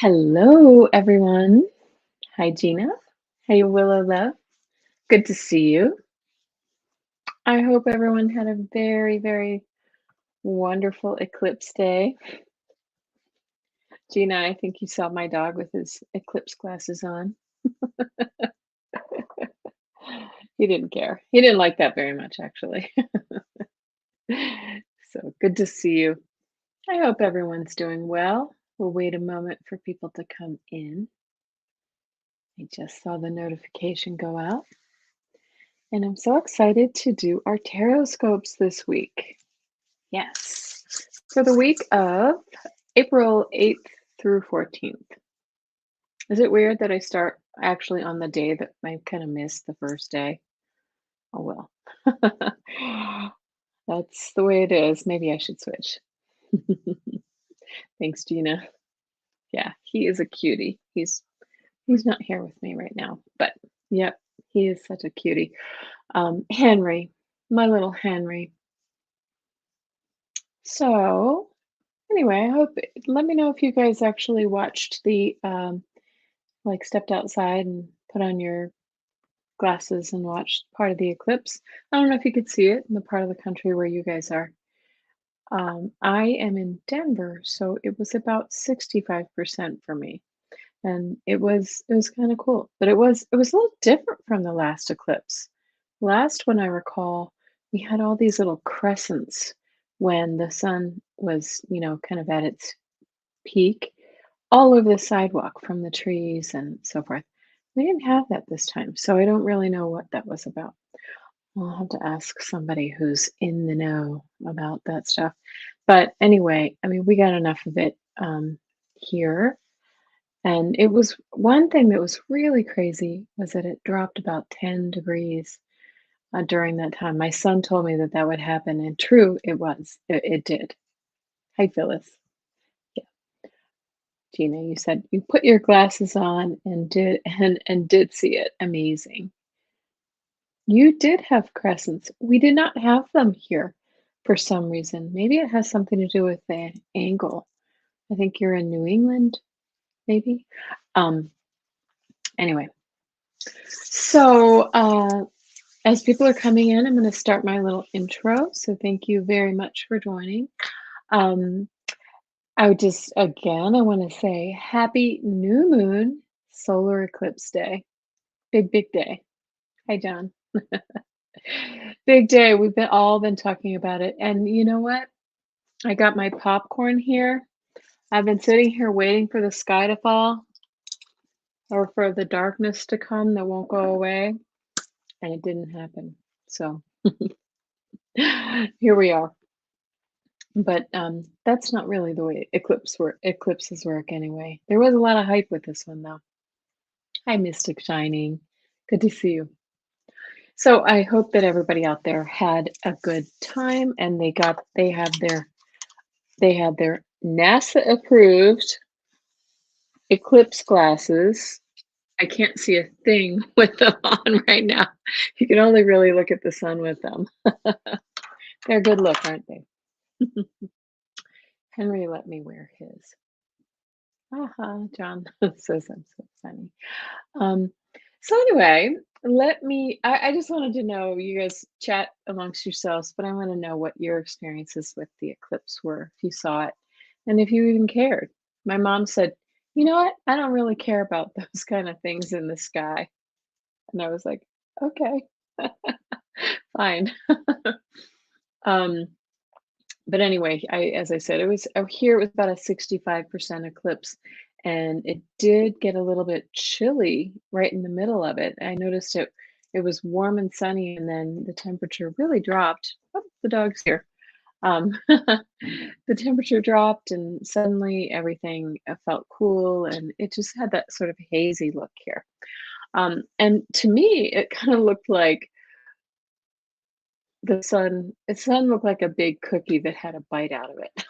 Hello, everyone. Hi, Gina. Hey, Willow Love. Good to see you. I hope everyone had a very, very wonderful eclipse day. Gina, I think you saw my dog with his eclipse glasses on. He didn't care. He didn't like that very much, actually. So good to see you. I hope everyone's doing well. We'll wait a moment for people to come in. I just saw the notification go out. And I'm so excited to do our TarotScopes this week. Yes, for the week of April 8th through 14th. Is it weird that I start actually on the day that I kind of missed the first day? Oh well. That's the way it is. Maybe I should switch. Thanks, Gina. Yeah, he is a cutie. He's not here with me right now, but yep, he is such a cutie. Henry, my little Henry. So anyway, I hope let me know if you guys actually watched the like stepped outside and put on your glasses and watched part of the eclipse. I don't know if you could see it in the part of the country where you guys are. I am in Denver, so it was about 65% for me. And it was kind of cool. But it was a little different from the last eclipse. Last one I recall, we had all these little crescents when the sun was, kind of at its peak all over the sidewalk from the trees and so forth. We didn't have that this time, so I don't really know what that was about. I'll have to ask somebody who's in the know about that stuff. But anyway, I mean, we got enough of it here. And it was one thing that was really crazy was that it dropped about 10 degrees during that time. My son told me that that would happen, and true, it was. It did. Hi, Phyllis. Gina, you said you put your glasses on and did see it. Amazing. You did have crescents. We did not have them here for some reason. Maybe it has something to do with the angle. I think you're in New England, maybe. Um, anyway, so as people are coming in, I'm going to start my little intro. So thank you very much for joining. Um, I would just, again, I want to say happy new moon solar eclipse day. Big, big day. Hi, John. Big day. We've been all been talking about it. And you know what? I got my popcorn here. I've been sitting here waiting for the sky to fall or for the darkness to come that won't go away. And it didn't happen. So here we are. But that's not really the way eclipses work anyway. There was a lot of hype with this one though. Hi, Mystic Shining. Good to see you. So I hope that everybody out there had a good time and they had their NASA approved eclipse glasses. I can't see a thing with them on right now. You can only really look at the sun with them. They're a good look, aren't they? Henry let me wear his. John says I'm so funny. Um, so anyway, I just wanted to know, you guys chat amongst yourselves, but I want to know what your experiences with the eclipse were, if you saw it, and if you even cared. My mom said, you know what? I don't really care about those kind of things in the sky. And I was like, okay, fine. um, but anyway, as I said, here it was about a 65% eclipse, and it did get a little bit chilly right in the middle of it. I noticed it was warm and sunny, and then the temperature really dropped. Oh, the dog's here. The temperature dropped, and suddenly everything felt cool, and it just had that sort of hazy look here. And to me, it kind of looked like the sun looked like a big cookie that had a bite out of it.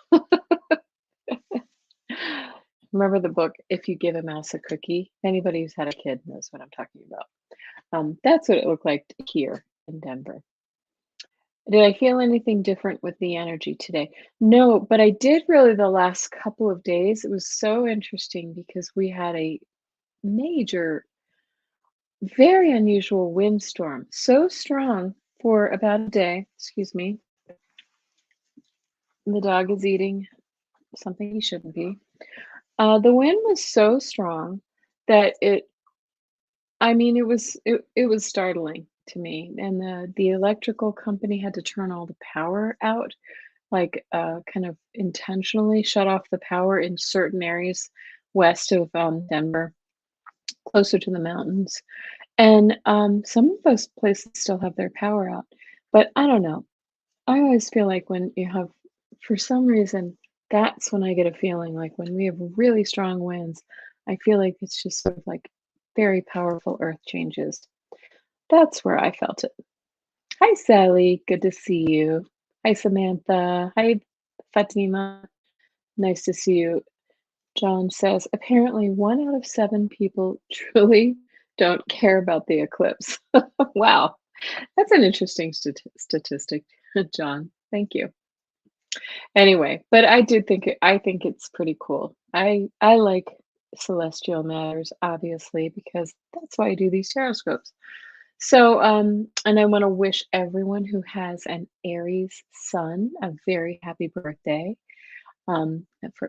Remember the book, If You Give a Mouse a Cookie? Anybody who's had a kid knows what I'm talking about. That's what it looked like here in Denver. Did I feel anything different with the energy today? No, but I did really the last couple of days. It was so interesting because we had a major, very unusual windstorm, so strong for about a day. Excuse me. The dog is eating something he shouldn't be. The wind was so strong that I mean, it was startling to me, and the electrical company had to turn all the power out, like, kind of intentionally shut off the power in certain areas west of, Denver, closer to the mountains, and, some of those places still have their power out, but I don't know. I always feel like when you have for some reason, that's when I get a feeling like when we have really strong winds, I feel like it's just sort of like very powerful earth changes. That's where I felt it. Hi, Sally. Good to see you. Hi, Samantha. Hi, Fatima. Nice to see you. John says, apparently 1 out of 7 people truly don't care about the eclipse. Wow. That's an interesting statistic, John. Thank you. Anyway, but I think it's pretty cool. I like celestial matters, obviously, because that's why I do these tarot scopes. So, and I want to wish everyone who has an Aries sun a very happy birthday. And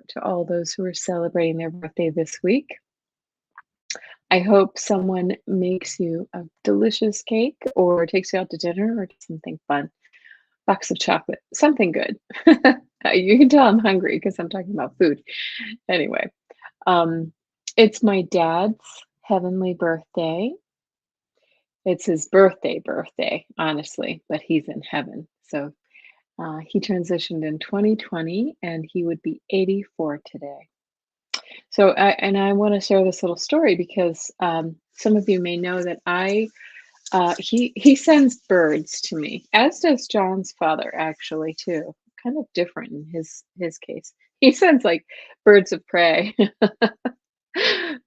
to all those who are celebrating their birthday this week, I hope someone makes you a delicious cake or takes you out to dinner or something fun. Box of chocolate, something good. You can tell I'm hungry because I'm talking about food. Anyway, um, it's my dad's heavenly birthday. It's his birthday, honestly, but he's in heaven. So he transitioned in 2020 and he would be 84 today. So, I want to share this little story because some of you may know that he sends birds to me, as does John's father, actually, too. Kind of different in his case. He sends like birds of prey.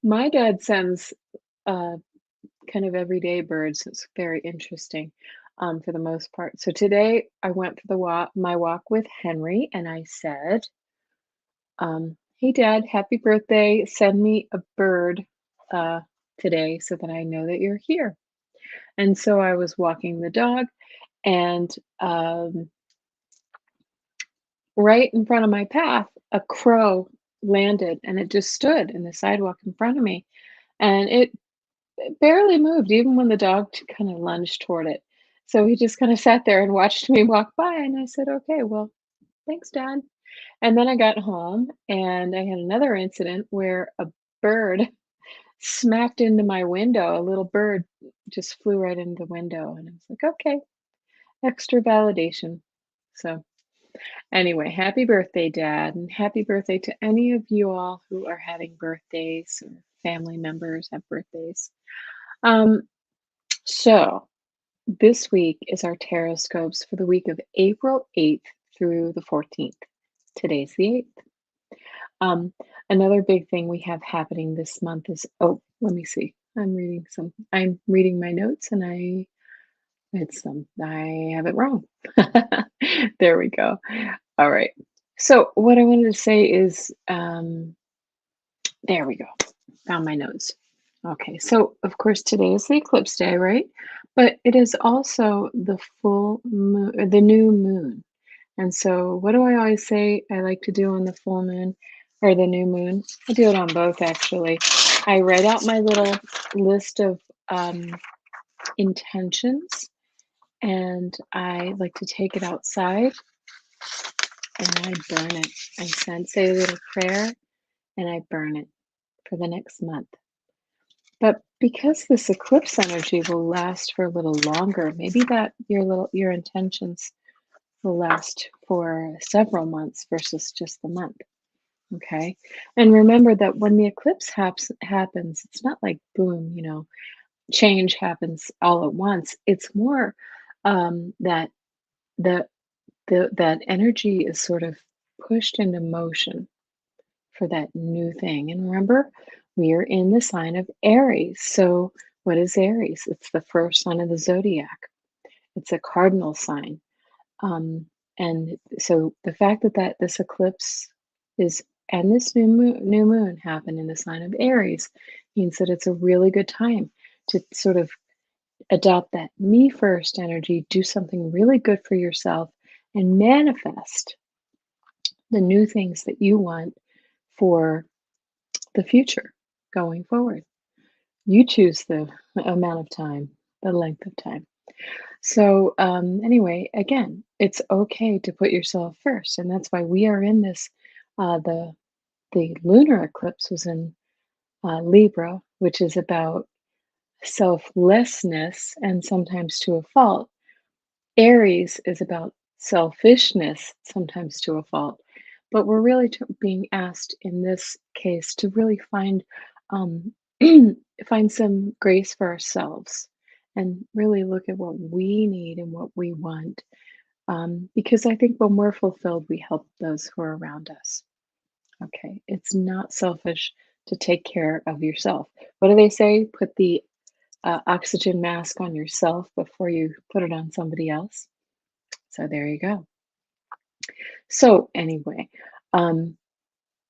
My dad sends uh, kind of everyday birds. It's very interesting for the most part. So today I went for my walk with Henry, and I said, "Hey, Dad, happy birthday! Send me a bird uh, today so that I know that you're here." And so I was walking the dog, and right in front of my path, a crow landed, and it just stood in the sidewalk in front of me, and it barely moved, even when the dog kind of lunged toward it. So he just kind of sat there and watched me walk by, and I said, "Okay, well, thanks, Dad." And then I got home, and I had another incident where a bird smacked into my window. A little bird just flew right into the window, and I was like, "Okay, extra validation." So anyway, happy birthday, Dad, and happy birthday to any of you all who are having birthdays or family members have birthdays. Um, so this week is our tarot scopes for the week of April 8th through the 14th. Today's the 8th. Another big thing we have happening this month is, oh, let me see. I'm reading my notes and I have it wrong. There we go. All right. So what I wanted to say is, there we go. Found my notes. Okay. So of course today is the eclipse day, right? But it is also the full moon, the new moon. And so what do I always say I like to do on the full moon or the new moon? I do it on both actually. I write out my little list of intentions and I like to take it outside and I burn it. Say a little prayer and I burn it for the next month. But because this eclipse energy will last for a little longer, maybe that your intentions will last for several months versus just the month. Okay. And remember that when the eclipse happens, it's not like boom, change happens all at once. It's more that the that energy is sort of pushed into motion for that new thing. And remember, we are in the sign of Aries. So what is Aries? It's the first sign of the zodiac. It's a cardinal sign. Um, and so the fact that this eclipse is and this new moon happen in the sign of Aries means that it's a really good time to sort of adopt that me first energy, do something really good for yourself, and manifest the new things that you want for the future going forward. You choose the amount of time, the length of time. So, anyway, again, it's okay to put yourself first, and that's why we are in this. The lunar eclipse was in Libra, which is about selflessness and sometimes to a fault. Aries is about selfishness, sometimes to a fault. But we're really being asked in this case to really find um, find some grace for ourselves and really look at what we need and what we want. Because I think when we're fulfilled, we help those who are around us. Okay, it's not selfish to take care of yourself. What do they say? Put the oxygen mask on yourself before you put it on somebody else. So there you go. So anyway, um,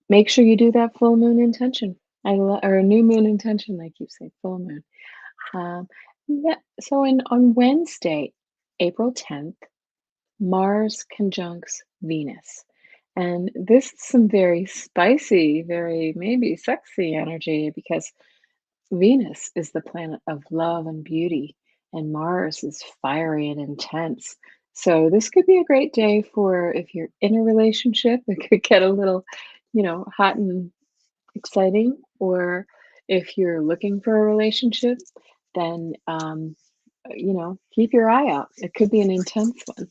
make sure you do that full moon intention. Or a new moon intention. I keep saying full moon. Um, yeah, so on Wednesday, April 10th, Mars conjuncts Venus. And this is some very spicy, very maybe sexy energy because Venus is the planet of love and beauty, and Mars is fiery and intense. So this could be a great day for if you're in a relationship, it could get a little, hot and exciting. Or if you're looking for a relationship, then keep your eye out. It could be an intense one.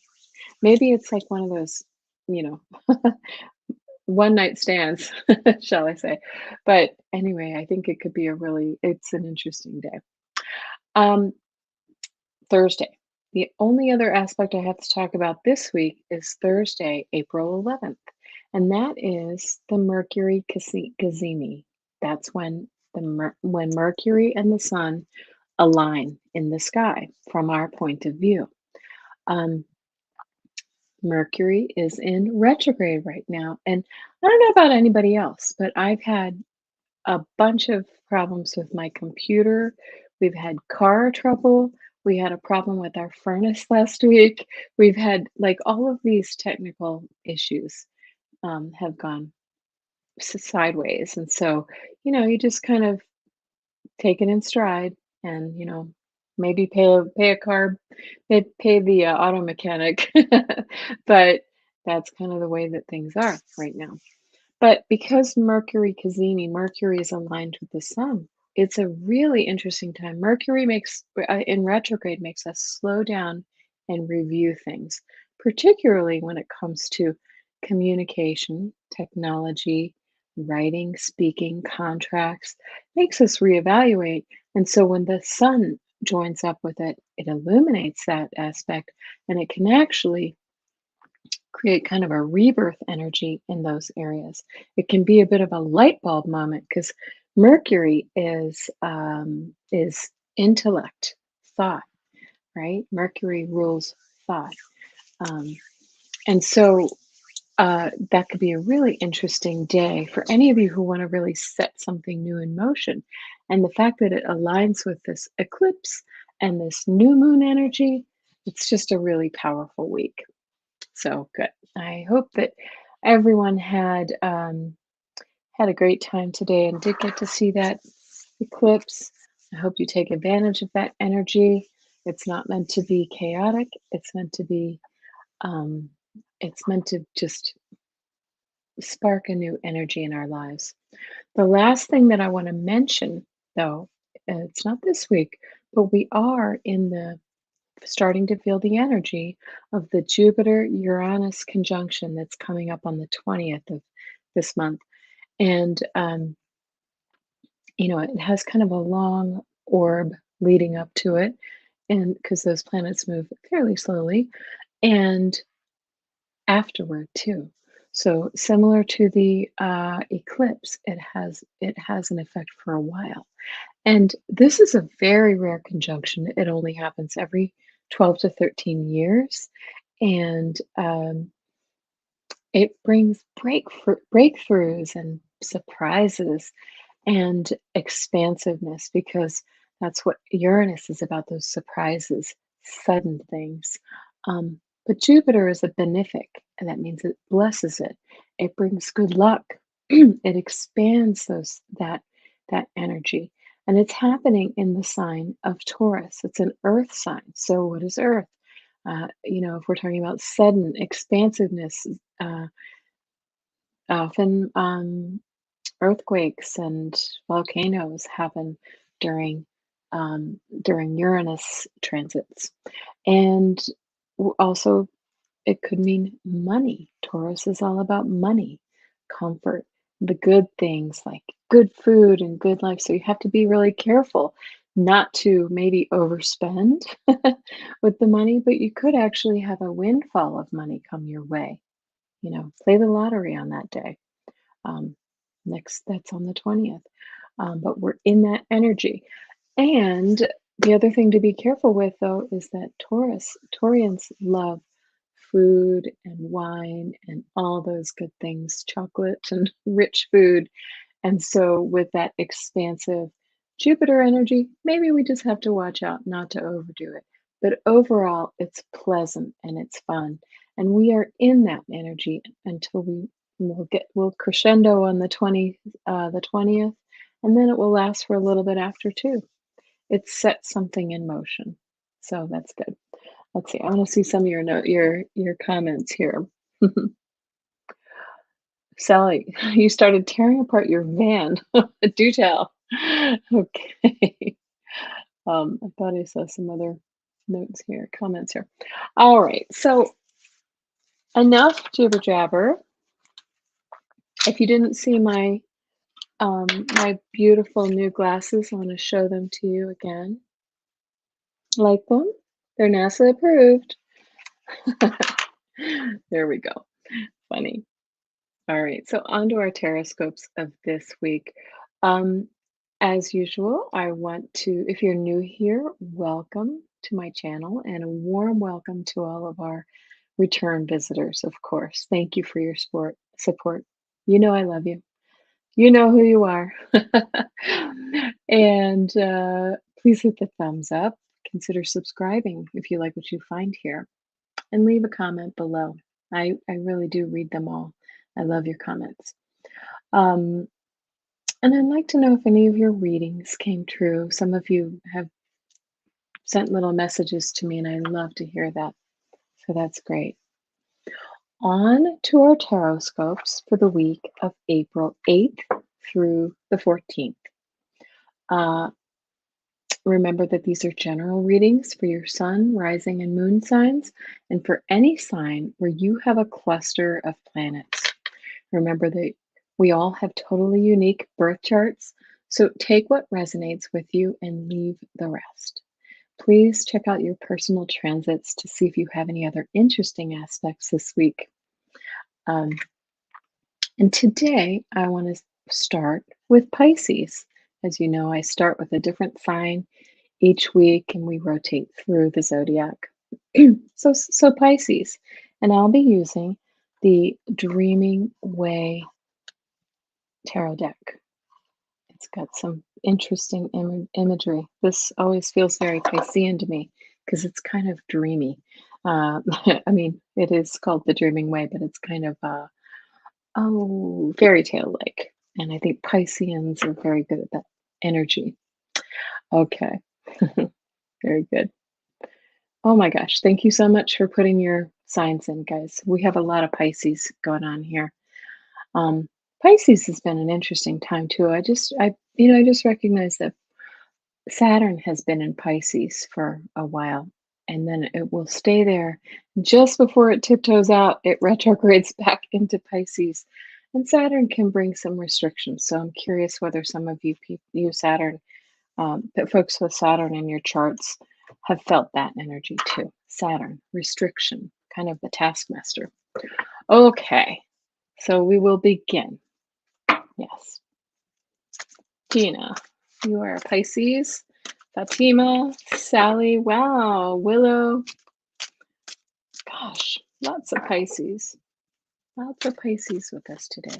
Maybe it's like one of those, you know, one night stands, shall I say. But anyway, I think it could be it's an interesting day. Um, Thursday. The only other aspect I have to talk about this week is Thursday, April 11th, and that is the Mercury Gazimi. That's when Mercury and the Sun align in the sky from our point of view. Um, Mercury is in retrograde right now, and I don't know about anybody else, but I've had a bunch of problems with my computer. We've had car trouble. We had a problem with our furnace last week. We've had like all of these technical issues have gone sideways. And so, you just kind of take it in stride and, maybe pay a car, pay the auto mechanic. But that's kind of the way that things are right now. But because Mercury is aligned with the sun, it's a really interesting time. Mercury in retrograde makes us slow down and review things, particularly when it comes to communication, technology, writing, speaking, contracts, makes us reevaluate. And so when the sun joins up with it, it illuminates that aspect and it can actually create kind of a rebirth energy in those areas. It can be a bit of a light bulb moment because Mercury is intellect, thought, right? Mercury rules thought, um, and so that could be a really interesting day for any of you who want to really set something new in motion. And the fact that it aligns with this eclipse and this new moon energy, it's just a really powerful week. So good. I hope that everyone had a great time today and did get to see that eclipse. I hope you take advantage of that energy. It's not meant to be chaotic. Um, it's meant to just spark a new energy in our lives. The last thing that I want to mention, though, it's not this week, but we are in the starting to feel the energy of the Jupiter Uranus conjunction that's coming up on the 20th of this month. And, it has kind of a long orb leading up to it. And because those planets move fairly slowly and afterward too. So similar to the eclipse, it has an effect for a while. And this is a very rare conjunction. It only happens every 12 to 13 years. and it brings breakthroughs and surprises and expansiveness, because that's what Uranus is about, those surprises, sudden things. But Jupiter is a benefic, and that means it blesses it. It brings good luck. It expands that energy. And it's happening in the sign of Taurus. It's an earth sign. So what is earth? If we're talking about sudden expansiveness, uh, often earthquakes and volcanoes happen during during Uranus transits, and also it could mean money. Taurus is all about money, comfort, the good things like good food and good life. So you have to be really careful not to maybe overspend with the money, but you could actually have a windfall of money come your way. Play the lottery on that day. Um, that's on the 20th. But we're in that energy. And the other thing to be careful with, though, is that Taurians love food and wine and all those good things, chocolate and rich food. And so, with that expansive Jupiter energy, maybe we just have to watch out not to overdo it. But overall, it's pleasant and it's fun. And we are in that energy until we'll crescendo on the 20th, and then it will last for a little bit after too. It sets something in motion. So that's good. Let's see. I want to see some of your comments here. Sally, you started tearing apart your van. Do tell. Okay. I thought I saw some other notes here, comments here. All right. So enough jibber jabber. If you didn't see my beautiful new glasses, I want to show them to you again. Like them? They're NASA approved. There we go. Funny. All right, so on to our TarotScopes of this week. Um, as usual, I want to, if you're new here, welcome to my channel, and a warm welcome to all of our return visitors, of course. Thank you for your support. You know I love you. You know who you are. And please hit the thumbs up. Consider subscribing if you like what you find here, and leave a comment below. I really do read them all. I love your comments. Um, and I'd like to know if any of your readings came true. Some of you have sent little messages to me, and I love to hear that. So that's great. On to our tarot scopes for the week of April 8th through the 14th. Remember that these are general readings for your sun, rising, and moon signs, and for any sign where you have a cluster of planets. Remember that we all have totally unique birth charts, so take what resonates with you and leave the rest. Please check out your personal transits to see if you have any other interesting aspects this week. And today I want to start with Pisces. As you know, I start with a different sign each week and we rotate through the zodiac. So Pisces, and I'll be using the Dreaming Way tarot deck. It's got some interesting imagery. This always feels very Piscean to me because it's kind of dreamy. I mean, it is called the Dreaming Way, but it's kind of fairy tale like. And I think Pisceans are very good at that energy. Okay, very good. Oh my gosh, thank you so much for putting your signs in, guys. We have a lot of Pisces going on here. Um, Pisces has been an interesting time too. I just recognized that Saturn has been in Pisces for a while, and then it will stay there. Just before it tiptoes out, it retrogrades back into Pisces. And Saturn can bring some restrictions. So I'm curious whether some of you use Saturn, that folks with Saturn in your charts have felt that energy too. Saturn, restriction, kind of the taskmaster. Okay, so we will begin. Yes. Tina, you are a Pisces. Fatima, Sally, wow, Willow, Gosh, lots of Pisces. Lots of Pisces with us today.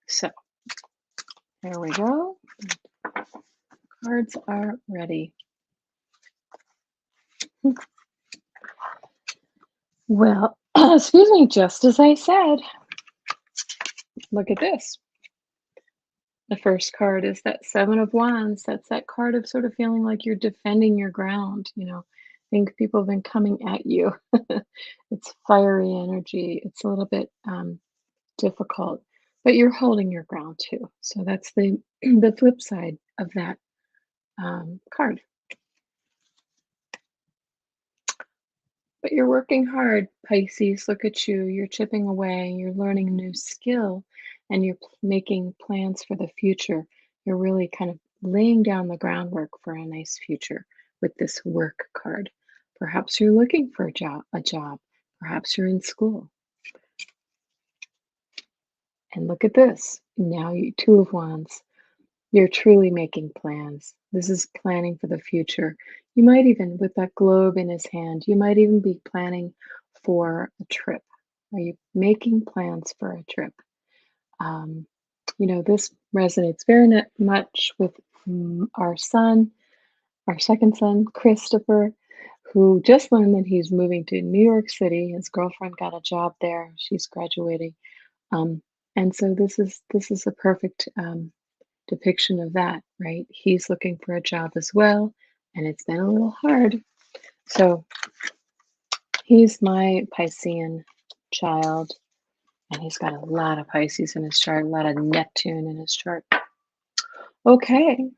So, there we go. Cards are ready. Well, excuse me, just as I said, look at this. The first card is that Seven of Wands. That's that card of sort of feeling like you're defending your ground. I think people have been coming at you. It's fiery energy. It's a little bit difficult, but you're holding your ground too. So that's the the flip side of that card. But you're working hard, Pisces. Look at you. You're chipping away. You're learning a new skill, and you're making plans for the future. You're really kind of laying down the groundwork for a nice future with this work card. Perhaps you're looking for a job. Perhaps you're in school. And look at this. Now you Two of Wands. You're truly making plans. This is planning for the future. You might even, with that globe in his hand, you might even be planning for a trip. Are you making plans for a trip? Um, this resonates very much with our son, our second son, Christopher, who just learned that he's moving to New York City. His girlfriend got a job there. She's graduating. Um, and so this is a perfect depiction of that, right? He's looking for a job as well, and it's been a little hard. So he's my Piscean child, and he's got a lot of Pisces in his chart, a lot of Neptune in his chart. Okay,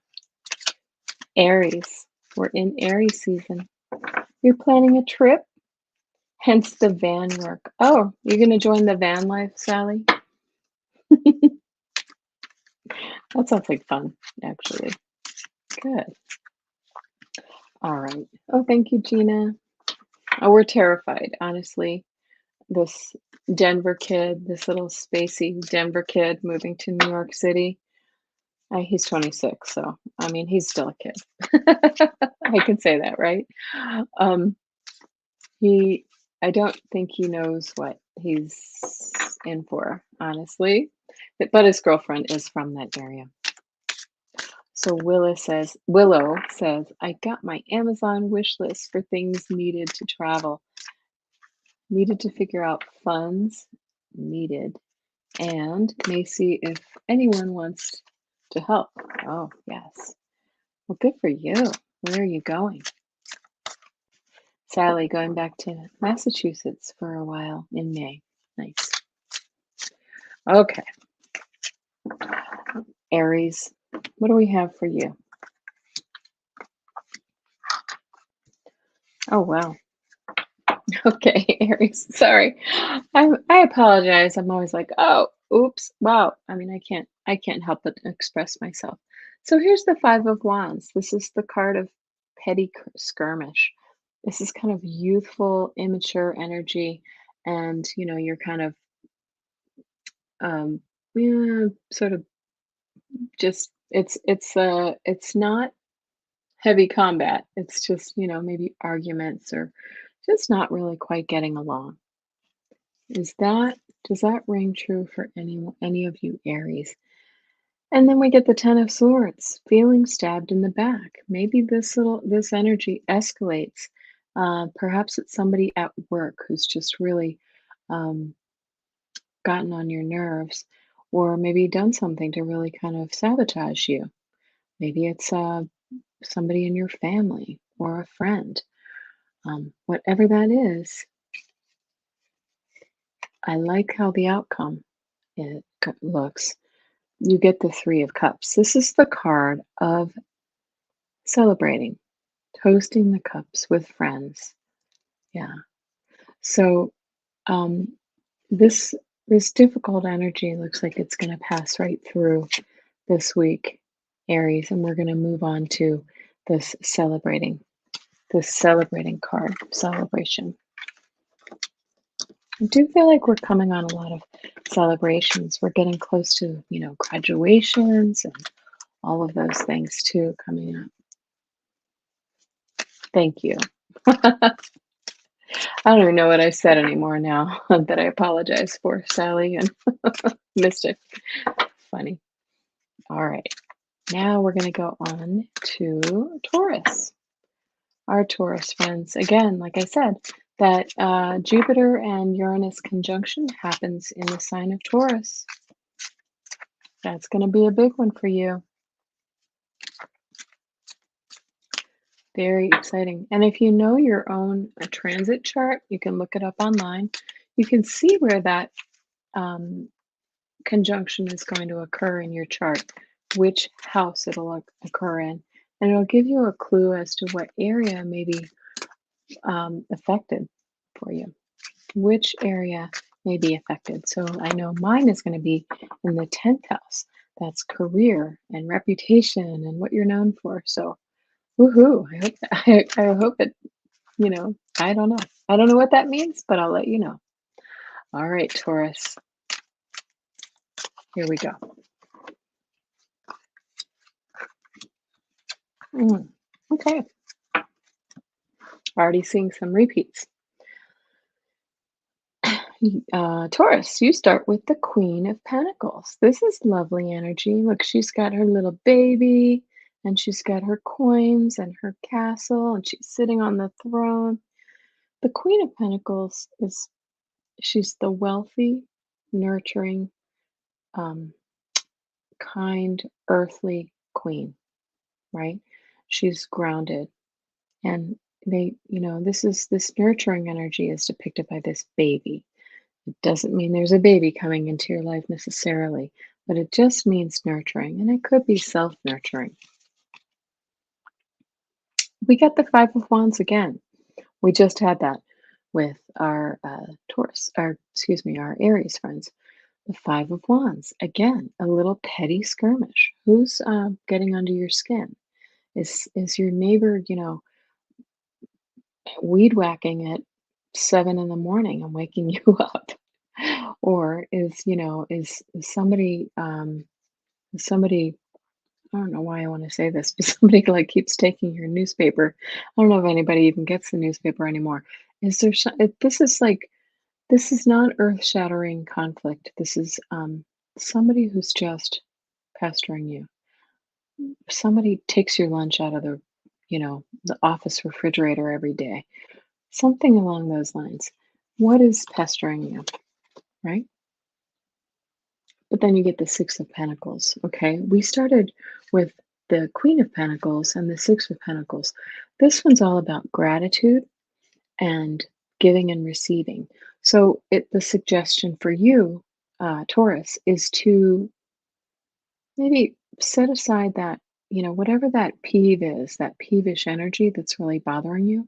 Aries. We're in Aries season. You're planning a trip, hence the van work. Oh, you're going to join the van life, Sally? That sounds like fun, actually. Good. All right. Oh, thank you, Gina. Oh, we're terrified, honestly. This Denver kid, this little spacey Denver kid moving to New York City. He's 26, so I mean, he's still a kid. I can say that, right? Um, I don't think he knows what he's in for, honestly. But his girlfriend is from that area. So Willow says, I got my Amazon wish list for things needed to travel. Needed to figure out funds needed and may see if anyone wants to help. Oh, yes. Well, good for you. Where are you going? Sally, going back to Massachusetts for a while in May. Nice. Okay. Aries, what do we have for you? Oh, wow. Okay, Aries. Sorry. I apologize. I'm always like, oh, oops, wow. I mean, I can't help but express myself. So here's the Five of Wands. This is the card of petty skirmish. This is kind of youthful, immature energy, and you're kind of yeah, sort of just it's not heavy combat. It's just, maybe arguments or just not really quite getting along. Does that ring true for any of you Aries? And then we get the Ten of Swords, feeling stabbed in the back. Maybe this energy escalates. Perhaps it's somebody at work who's just really um, gotten on your nerves, or maybe done something to really kind of sabotage you. Maybe it's somebody in your family or a friend. Whatever that is, I like how the outcome looks. You get the Three of Cups. This is the card of celebrating, toasting the cups with friends. Yeah. So um, this this difficult energy looks like it's going to pass right through this week, Aries, and we're going to move on to this celebrating card, celebration. I do feel like we're coming on a lot of celebrations. We're getting close to, graduations and all of those things too coming up. Thank you. I don't even know what I said anymore now that I apologize for, Sally and Mystic. Funny. All right. Now we're going to go on to Taurus. Our Taurus friends. Again, like I said, that Jupiter and Uranus conjunction happens in the sign of Taurus. That's going to be a big one for you. Very exciting. And if you know your own transit chart, you can look it up online. You can see where that conjunction is going to occur in your chart, which house it'll occur in. And it'll give you a clue as to what area may be affected for you. Which area may be affected. So I know mine is going to be in the 10th house. That's career and reputation and what you're known for. So woohoo. I hope it, I don't know. I don't know what that means, but I'll let you know. All right, Taurus. Here we go. Okay. Already seeing some repeats. Taurus, you start with the Queen of Pentacles. This is lovely energy. Look, she's got her little baby and she's got her coins and her castle and she's sitting on the throne. The Queen of Pentacles she's the wealthy, nurturing, kind, earthly queen, right? She's grounded. And this nurturing energy is depicted by this baby. It doesn't mean there's a baby coming into your life necessarily, but it just means nurturing, and it could be self-nurturing. We got the Five of Wands again. We just had that with our our Aries friends. The Five of Wands, again, a little petty skirmish. Who's getting under your skin? Is your neighbor, weed whacking at 7 in the morning and waking you up? Or is somebody, I don't know why I want to say this, but somebody like keeps taking your newspaper. I don't know if anybody even gets the newspaper anymore. Is there this is not earth-shattering conflict. This is somebody who's just pestering you. Somebody takes your lunch out of the office refrigerator every day. Something along those lines. What is pestering you, right? But then you get the Six of Pentacles, okay? We started with the Queen of Pentacles and the Six of Pentacles. This one's all about gratitude and giving and receiving. So the suggestion for you, Taurus, is to maybe set aside that, whatever that peeve is, that peevish energy that's really bothering you,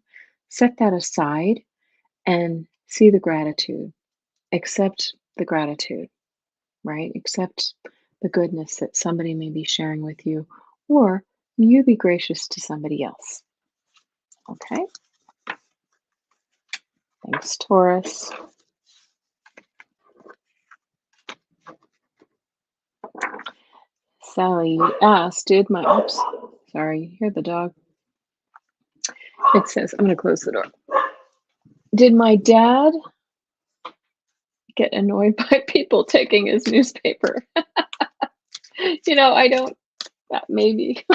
set that aside and see the gratitude. Accept the gratitude, right? Accept the goodness that somebody may be sharing with you, or you be gracious to somebody else. Okay? Thanks, Taurus. Sally, you asked, oops, sorry, you hear the dog? It says, I'm going to close the door. Did my dad get annoyed by people taking his newspaper? I don't, maybe.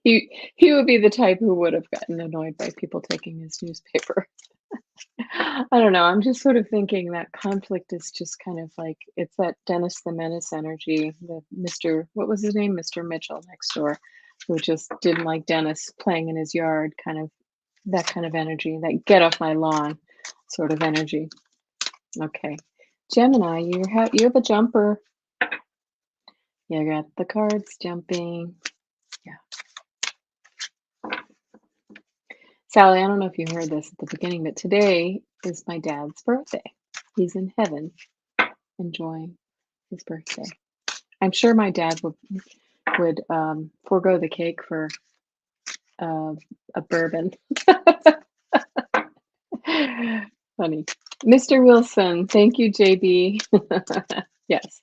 he would be the type who would have gotten annoyed by people taking his newspaper. I don't know. I'm just sort of thinking that conflict is just kind of like, it's that Dennis the Menace energy, what was his name? Mr. Mitchell next door, who just didn't like Dennis playing in his yard, that kind of energy, that get off my lawn sort of energy. Okay. Gemini, you have a jumper. You got the cards jumping. Yeah. Sally, I don't know if you heard this at the beginning, but today is my dad's birthday. He's in heaven enjoying his birthday. I'm sure my dad would forego the cake for a bourbon. Funny. Mr. Wilson, thank you, JB. Yes.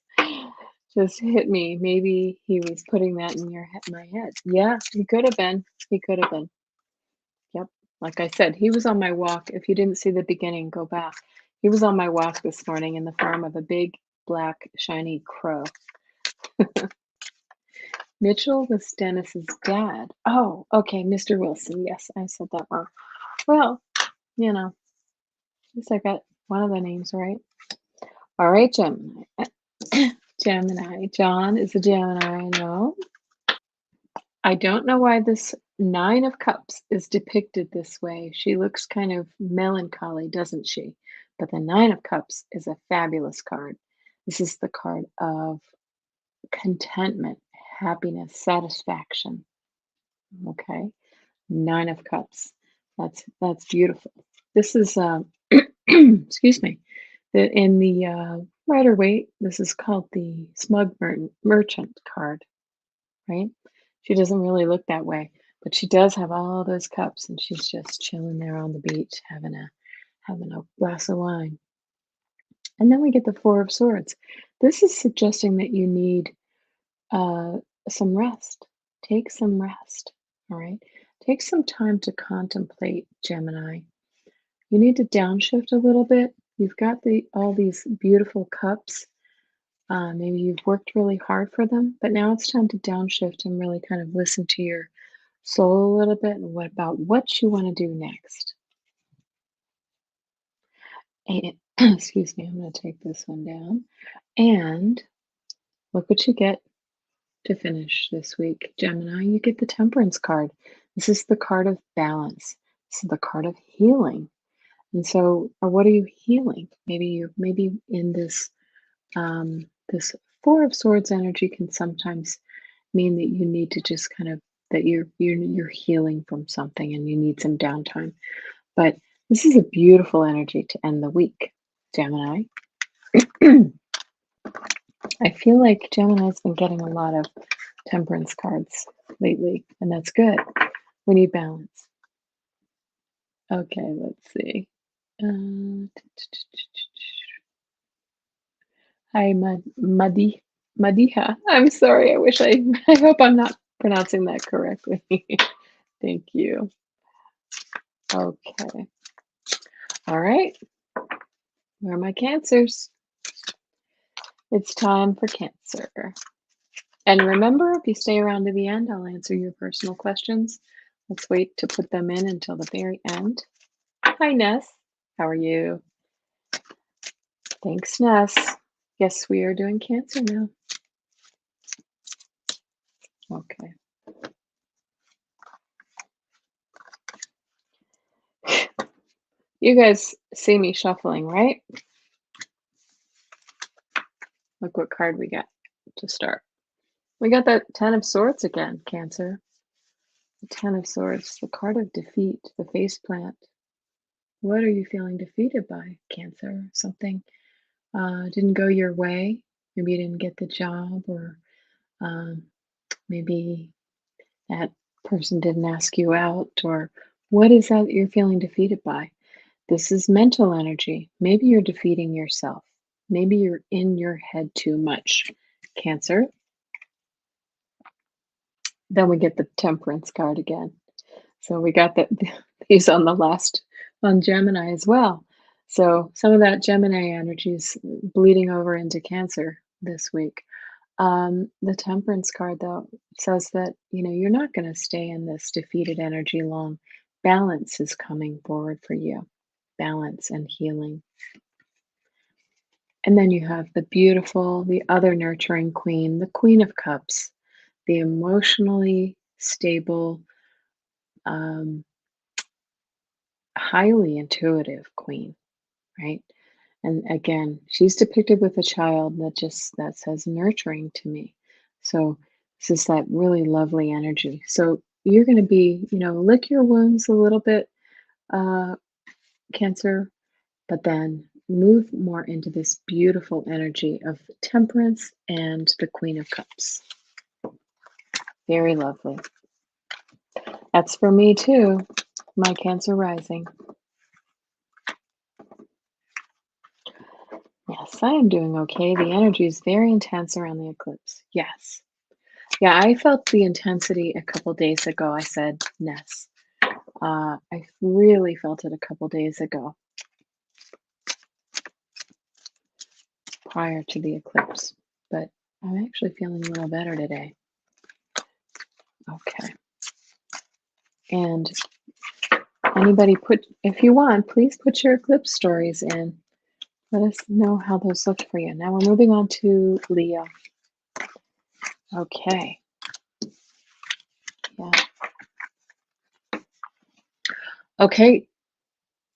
Just hit me. Maybe he was putting that in my head. Yeah, he could have been. He could have been. Yep. Like I said, he was on my walk. If you didn't see the beginning, go back. He was on my walk this morning in the form of a big, black, shiny crow. Mitchell was Dennis's dad. Oh, okay, Mr. Wilson. Yes, I said that wrong. Well, you know, at least I got one of the names right. All right, Gemini. Gemini. John is a Gemini, I know. I don't know why this Nine of Cups is depicted this way. She looks kind of melancholy, doesn't she? But the Nine of Cups is a fabulous card. This is the card of contentment, happiness, satisfaction. Okay, Nine of Cups. That's beautiful. This is excuse me. In the Rider Waite, this is called the Smug Merchant card, right? She doesn't really look that way, but she does have all those cups, and she's just chilling there on the beach, having a glass of wine. And then we get the Four of Swords. This is suggesting that you need uh, some rest. Take some rest. All right. Take some time to contemplate, Gemini. You need to downshift a little bit. You've got all these beautiful cups. Maybe you've worked really hard for them, but now it's time to downshift and really kind of listen to your soul a little bit and what about what you want to do next. And excuse me, I'm going to take this one down. And look what you get to finish this week, Gemini. You get the Temperance card. This is the card of balance. This is the card of healing. And so, or what are you healing? Maybe in this Four of Swords energy can sometimes mean that you need to just kind of that you're healing from something and you need some downtime. But this is a beautiful energy to end the week, Gemini. I feel like Gemini's been getting a lot of Temperance cards lately, and that's good. We need balance. Okay, let's see. Hi, Madiha. I'm sorry. I hope I'm not pronouncing that correctly. Thank you. Okay. All right. Where are my Cancers? It's time for Cancer. And remember, if you stay around to the end, I'll answer your personal questions. Let's wait to put them in until the very end. Hi, Ness. How are you? Thanks, Ness. Yes, we are doing Cancer now. Okay. You guys see me shuffling, right? Look what card we got to start. We got that Ten of Swords again, Cancer. The Ten of Swords, the card of defeat, the face plant. What are you feeling defeated by, Cancer? Something didn't go your way. Maybe you didn't get the job, or maybe that person didn't ask you out, or what is that you're feeling defeated by? This is mental energy. Maybe you're defeating yourself. Maybe you're in your head too much, Cancer. Then we get the Temperance card again. So we got these on the last on Gemini as well. So some of that Gemini energy is bleeding over into Cancer this week. The Temperance card, though, says that you're not going to stay in this defeated energy long. Balance is coming forward for you. Balance and healing. And then you have the other nurturing queen, the Queen of Cups, the emotionally stable, highly intuitive queen, right? And again, she's depicted with a child that says nurturing to me. So this is that really lovely energy. So you're going to be, lick your wounds a little bit, Cancer, but then move more into this beautiful energy of Temperance and the Queen of Cups. Very lovely. That's for me too, my Cancer rising. Yes, I am doing okay. The energy is very intense around the eclipse. Yes. Yeah, I felt the intensity a couple days ago. I said, Ness, I really felt it a couple days ago prior to the eclipse, but I'm actually feeling a little better today. Okay. And anybody if you want, please put your eclipse stories in. Let us know how those looked for you. Now we're moving on to Leo. Okay. Yeah. Okay.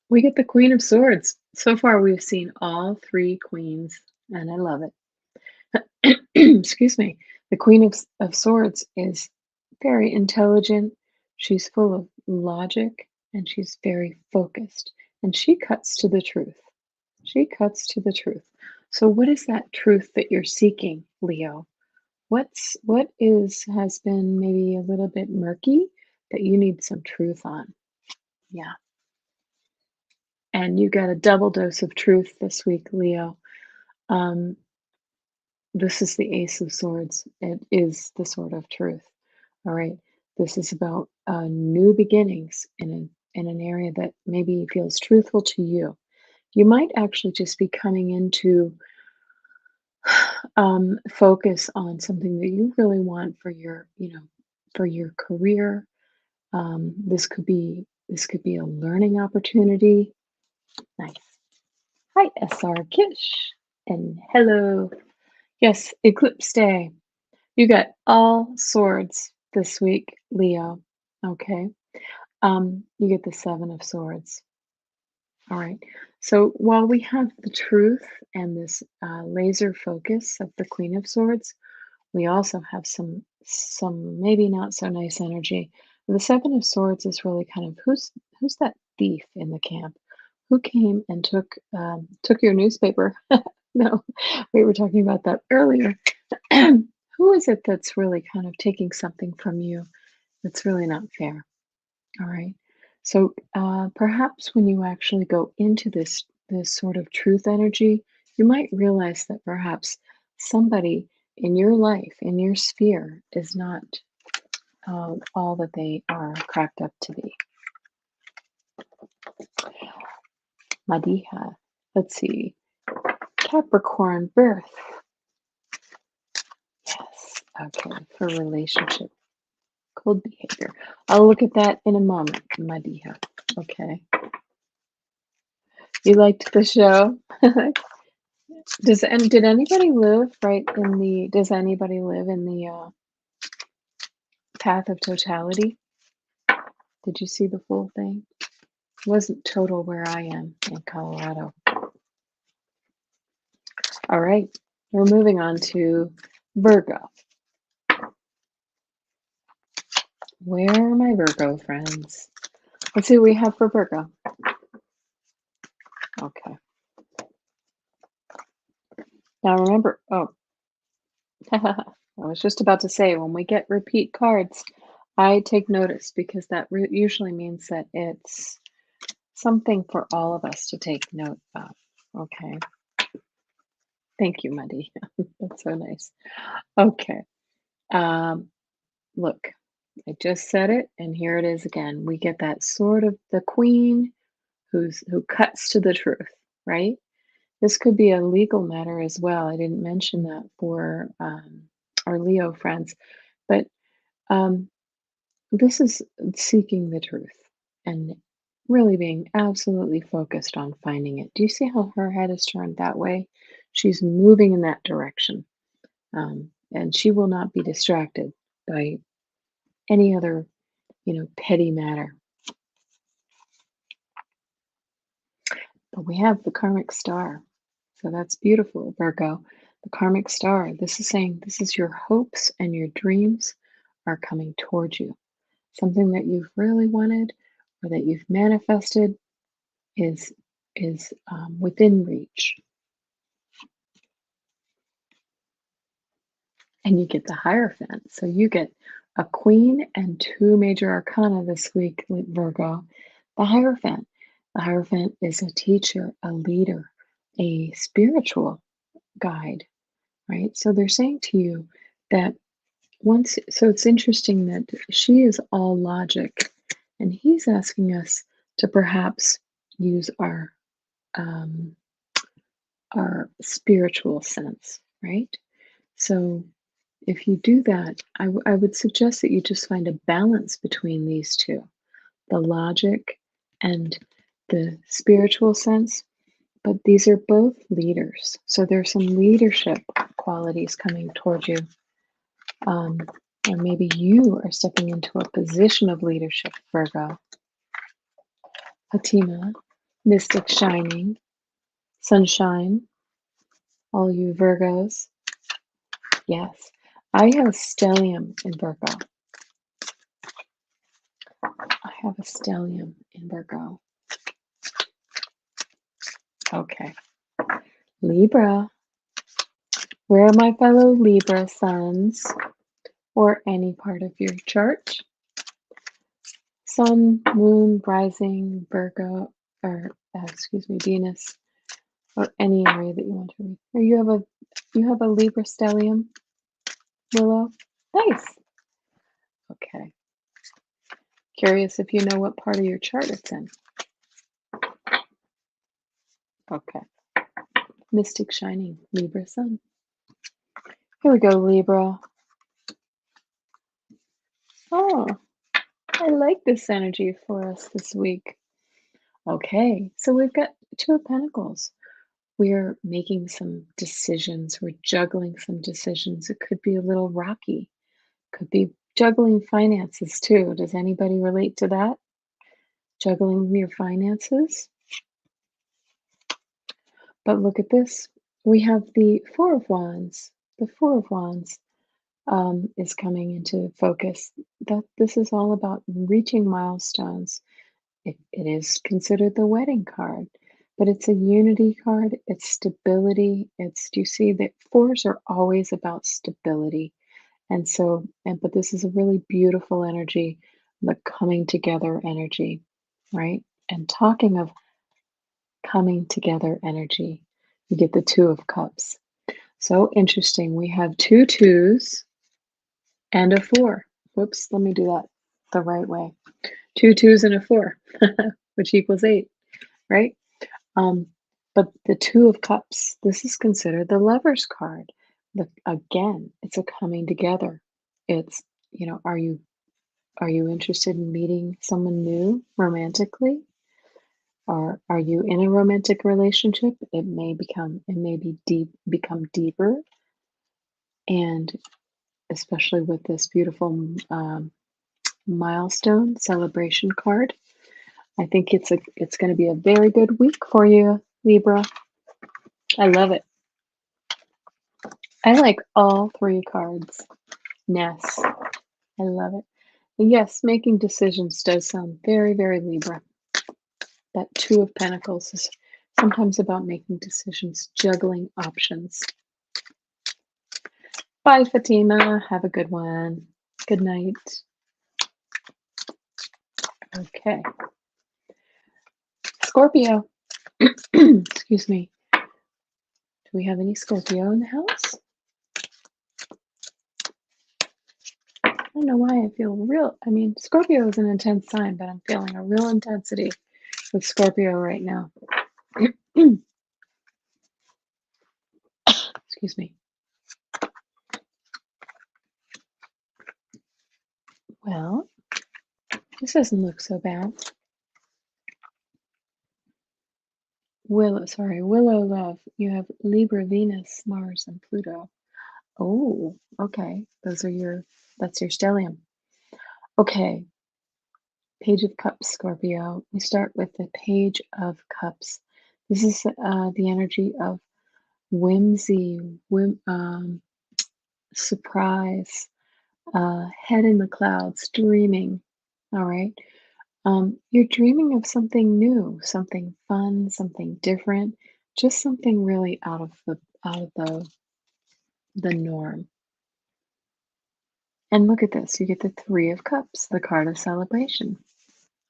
We get the Queen of Swords. So far, we've seen all three queens, and I love it. Excuse me. The Queen of Swords is very intelligent. She's full of logic, and she's very focused. And she cuts to the truth. She cuts to the truth. So, what is that truth that you're seeking, Leo? Has been maybe a little bit murky that you need some truth on? Yeah. And you got a double dose of truth this week, Leo. Um, this is the Ace of Swords. It is the sword of truth. All right. This is about new beginnings in an area that maybe feels truthful to you. You might actually just be coming into focus on something that you really want for for your career. This could be a learning opportunity. Nice. Hi, SR Kish, and hello. Yes, Eclipse Day. You got all swords this week, Leo. Okay. You get the Seven of Swords. All right. So while we have the truth and this laser focus of the Queen of Swords, we also have some maybe not so nice energy. The Seven of Swords is really kind of who's that thief in the camp? Who came and took your newspaper? No, we were talking about that earlier. Who is it that's really kind of taking something from you that's really not fair? All right. So perhaps when you actually go into this sort of truth energy, you might realize that perhaps somebody in your life, in your sphere, is not all that they are cracked up to be. Madiha. Let's see. Capricorn birth. Yes. Okay. For relationship. Cold behavior. I'll look at that in a moment, Madiha. Okay. You liked the show? Did anybody live right in the does anybody live in the path of totality? Did you see the full thing? It wasn't total where I am in Colorado. All right, we're moving on to Virgo. Where are my Virgo friends? Let's see what we have for Virgo. Okay. Now remember, I was just about to say, when we get repeat cards, I take notice because that usually means that it's something for all of us to take note of. Okay. Thank you, Muddy. That's so nice. Okay. Um, look, I just said it, and here it is again. We get that sort of the queen who cuts to the truth, right? This could be a legal matter as well. I didn't mention that for our Leo friends, but um, this is seeking the truth and really being absolutely focused on finding it. Do you see how her head is turned that way? She's moving in that direction. And she will not be distracted by any other, petty matter. But we have the karmic star. So that's beautiful, Virgo. The karmic star. This is saying this is your hopes and your dreams are coming towards you. Something that you've really wanted or that you've manifested is within reach. And you get the Hierophant. So you get a queen and two major arcana this week, Virgo. The Hierophant. The Hierophant is a teacher, a leader, a spiritual guide, right? So they're saying to you that so it's interesting that she is all logic And he's asking us to perhaps use um, our spiritual sense, right? So if you do that, I would suggest that you just find a balance between these two, the logic and the spiritual sense. But these are both leaders. So there's some leadership qualities coming toward you. Um, or maybe you are stepping into a position of leadership, Virgo. Fatima, Mystic Shining, Sunshine, all you Virgos. Yes, I have a stellium in Virgo. I have a stellium in Virgo. Okay. Libra. Where are my fellow Libra suns or any part of your chart? Sun, Moon, Rising, Virgo, or excuse me, Venus, or any area that you want to read. Or you have a Libra stellium, Willow? Nice. Okay. Curious if you know what part of your chart it's in. Okay. Mystic Shining, Libra Sun. Here we go, Libra. Oh, I like this energy for us this week. Okay, so we've got Two of Pentacles. We're making some decisions. We're juggling some decisions. It could be a little rocky. Could be juggling finances too. Does anybody relate to that? Juggling your finances? But look at this. We have the Four of Wands. The Four of Wands is coming into focus. That this is all about reaching milestones. It is considered the wedding card, but it's a unity card. It's stability. Do you see that fours are always about stability? And so, but this is a really beautiful energy, the coming together energy, right? And talking of coming together energy, you get the Two of Cups. So interesting. We have two twos and a four. Whoops, let me do that the right way. Two twos and a four, which equals 8, right? Um, but the Two of Cups, this is considered the Lover's card. Again, it's a coming together. It's, are you interested in meeting someone new romantically? Or are you in a romantic relationship? It may become deeper, and especially with this beautiful milestone celebration card. I think it's going to be a very good week for you, Libra. I love it. I like all three cards. Yes, I love it. And yes, making decisions does sound very, very Libra. That Two of Pentacles is sometimes about making decisions, juggling options. Bye, Fatima. Have a good one. Good night. Okay. Scorpio. Excuse me. Do we have any Scorpio in the house? I don't know why I feel Scorpio is an intense sign, but I'm feeling a real intensity with Scorpio right now. Excuse me. Well, this doesn't look so bad. Willow love. You have Libra, Venus, Mars, and Pluto. Oh, okay. That's your stellium. Okay. Page of Cups, Scorpio. We start with the Page of Cups. This is the energy of whimsy, surprise, head in the clouds, dreaming. All right. You're dreaming of something new, something fun, something different, just something really out of the norm. And look at this, you get the Three of Cups, the card of celebration.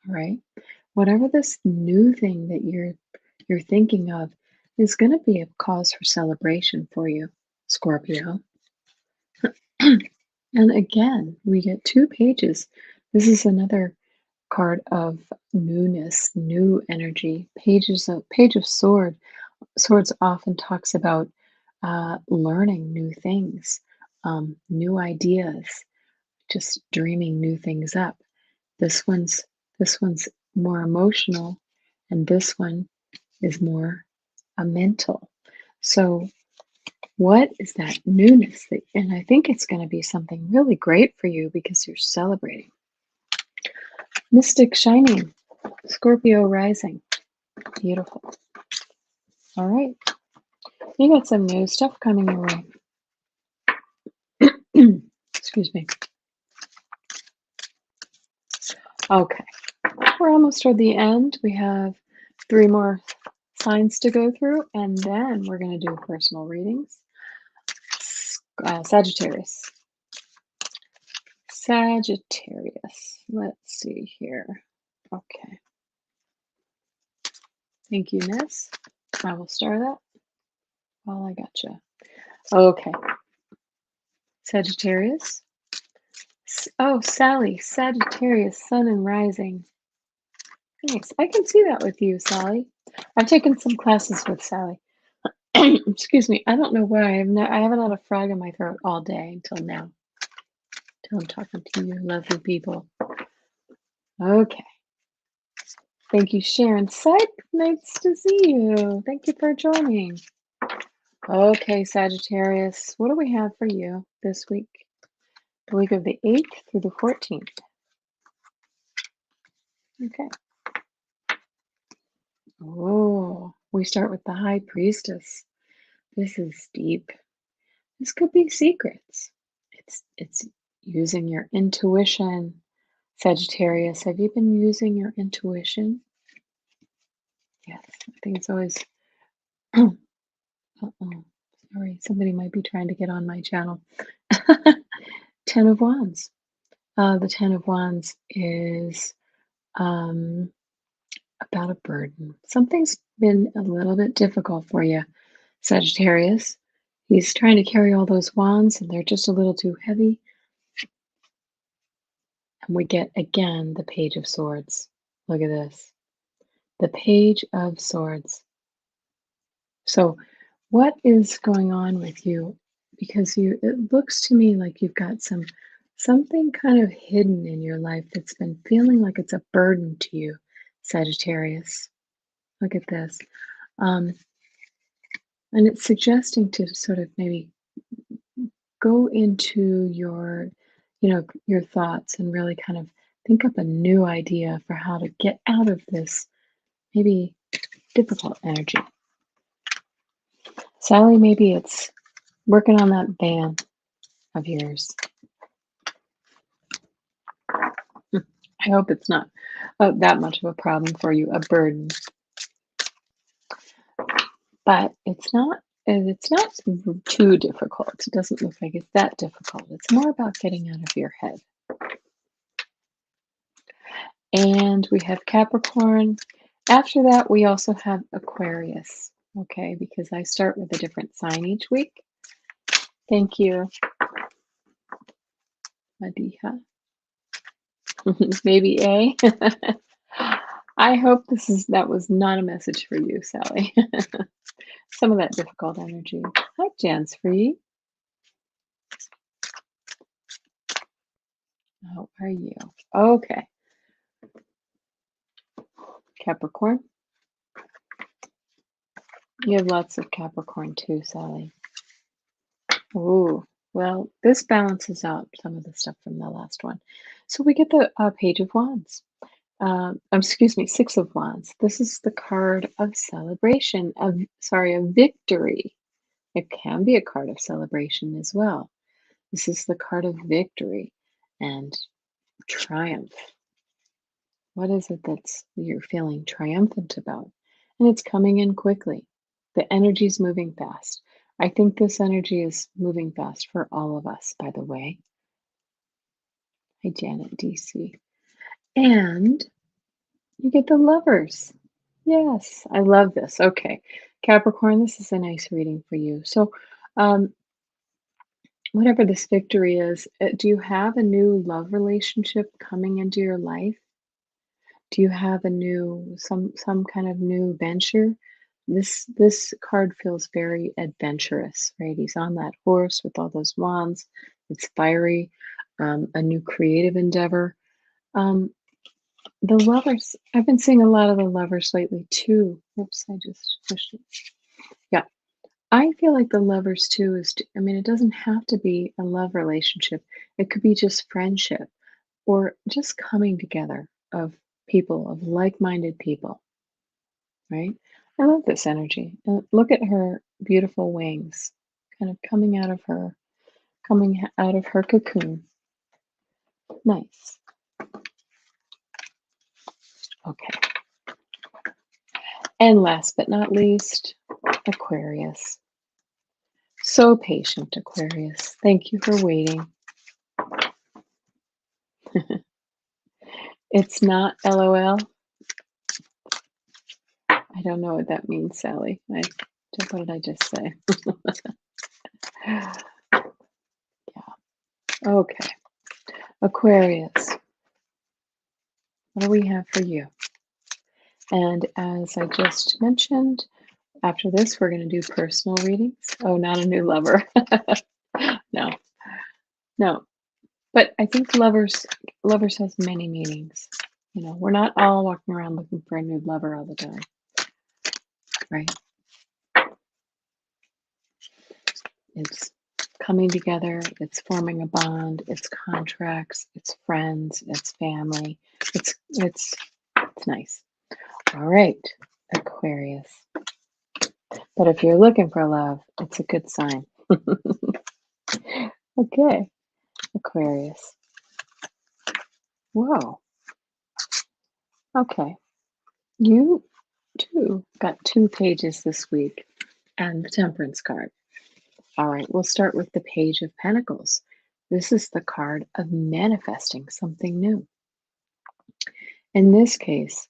All right. Whatever this new thing that you're thinking of is going to be a cause for celebration for you, Scorpio. And again, we get two pages. This is another card of newness, new energy. Page of swords often talks about learning new things, new ideas, just dreaming new things up. This one's this one's more emotional, and this one is more a mental. So what is that newness that, and I think it's going to be something really great for you because you're celebrating. Mystic shining, Scorpio rising. Beautiful. All right. You got some new stuff coming your way. Excuse me. Okay. We're almost toward the end. We have 3 more signs to go through, and then we're going to do personal readings. Sagittarius. Sagittarius. Let's see here. Okay. Thank you, Miss. I will start that while I got you. Okay. Sagittarius. Oh, Sally. Sagittarius, Sun and Rising. Nice. I can see that with you, Sally. I've taken some classes with Sally. Excuse me. I don't know why. I haven't had a frog in my throat all day until now. Till I'm talking to you, lovely people. Okay. Thank you, Sharon. Psych, nice to see you. Thank you for joining. Okay, Sagittarius, what do we have for you this week? The week of the 8th through the 14th. Okay. Oh, we start with the High Priestess. This is deep. This could be secrets. It's using your intuition. Sagittarius, have you been using your intuition? Yes, I think it's always. Uh-oh, sorry, somebody might be trying to get on my channel. 10 of Wands. The 10 of Wands is about a burden. Something's been a little bit difficult for you, Sagittarius. He's trying to carry all those wands and they're just a little too heavy. And we get again the Page of Swords. Look at this. The Page of Swords. So what is going on with you? Because it looks to me like you've got something kind of hidden in your life that's been feeling like it's a burden to you, Sagittarius. Look at this. And it's suggesting to sort of maybe go into your thoughts and really kind of think up a new idea for how to get out of this maybe difficult energy. Sally, maybe it's working on that van of yours. I hope it's not that much of a problem for you, a burden. But it's not too difficult. It doesn't look like it's that difficult. It's more about getting out of your head. And we have Capricorn. After that, we also have Aquarius, okay, because I start with a different sign each week. Thank you, Madiha. Maybe A. I hope that was not a message for you, Sally. Some of that difficult energy. Hi, Jansfree. How are you? Okay. Capricorn. You have lots of Capricorn too, Sally. Ooh, well, this balances out some of the stuff from the last one. So we get the Page of Wands. Excuse me, 6 of Wands. This is the card of celebration, of victory. It can be a card of celebration as well. This is the card of victory and triumph. What is it that's you're feeling triumphant about? And it's coming in quickly. The energy's moving fast. I think this energy is moving fast for all of us, by the way. Hi, Janet DC. And you get the Lovers. Yes, I love this. Okay, Capricorn, this is a nice reading for you. So, whatever this victory is, do you have a new love relationship coming into your life? Do you have a new some kind of new venture? This card feels very adventurous, right? He's on that horse with all those wands. It's fiery, a new creative endeavor. Um, the lovers, I've been seeing a lot of the lovers lately too. Oops, I just pushed it. Yeah, I feel like the lovers too I mean, it doesn't have to be a love relationship. It could be just friendship or just coming together of people, of like-minded people, right? I love this energy. Look at her beautiful wings, kind of coming out of her cocoon. Nice. Okay. And last but not least, Aquarius. So patient, Aquarius. Thank you for waiting. It's not LOL. I don't know what that means, Sally. What did I just say? Yeah. Okay. Aquarius, what do we have for you? And as I just mentioned, after this, we're going to do personal readings. Oh, not a new lover. No, no. But I think lovers has many meanings. You know, we're not all walking around looking for a new lover all the time, right? It's coming together, it's forming a bond, it's contracts, it's friends, it's family. It's nice. All right, Aquarius. But if you're looking for love, it's a good sign. Okay, Aquarius. Whoa. Okay. You too got 2 pages this week and the Temperance card. All right, we'll start with the Page of Pentacles. This is the card of manifesting something new. In this case,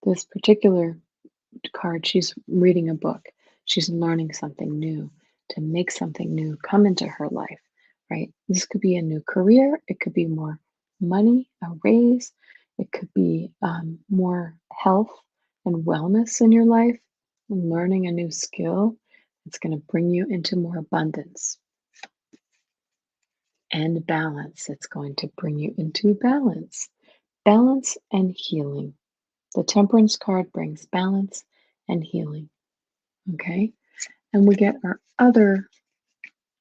this particular card, she's reading a book. She's learning something new to make something new come into her life, right? This could be a new career. It could be more money, a raise. It could be more health and wellness in your life, and learning a new skill. It's going to bring you into more abundance and balance. It's going to bring you into balance and healing. The Temperance card brings balance and healing. Okay. And we get our other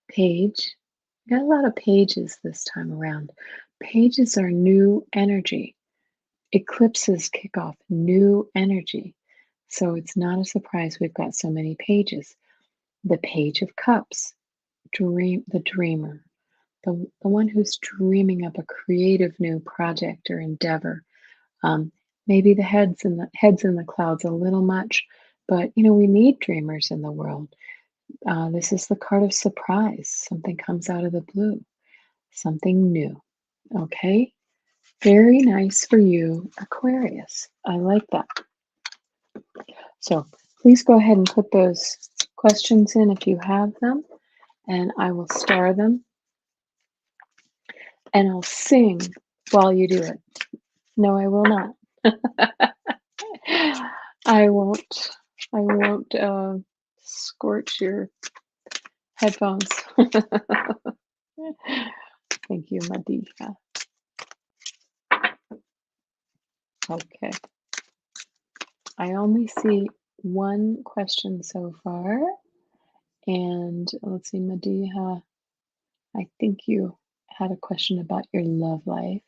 page. We got a lot of pages this time around. Pages are new energy. Eclipses kick off new energy. So it's not a surprise we've got so many pages. The Page of Cups, the dreamer, the one who's dreaming up a creative new project or endeavor. Maybe the heads in the clouds a little much, but you know we need dreamers in the world. This is the card of surprise. Something comes out of the blue, something new. Okay, very nice for you, Aquarius. I like that. So please go ahead and put those questions in if you have them, and I will star them, and I'll sing while you do it. No, I will not. I won't. I won't scorch your headphones. Thank you, Madija. Okay. I only see one question so far. And let's see, Madija, I think you had a question about your love life.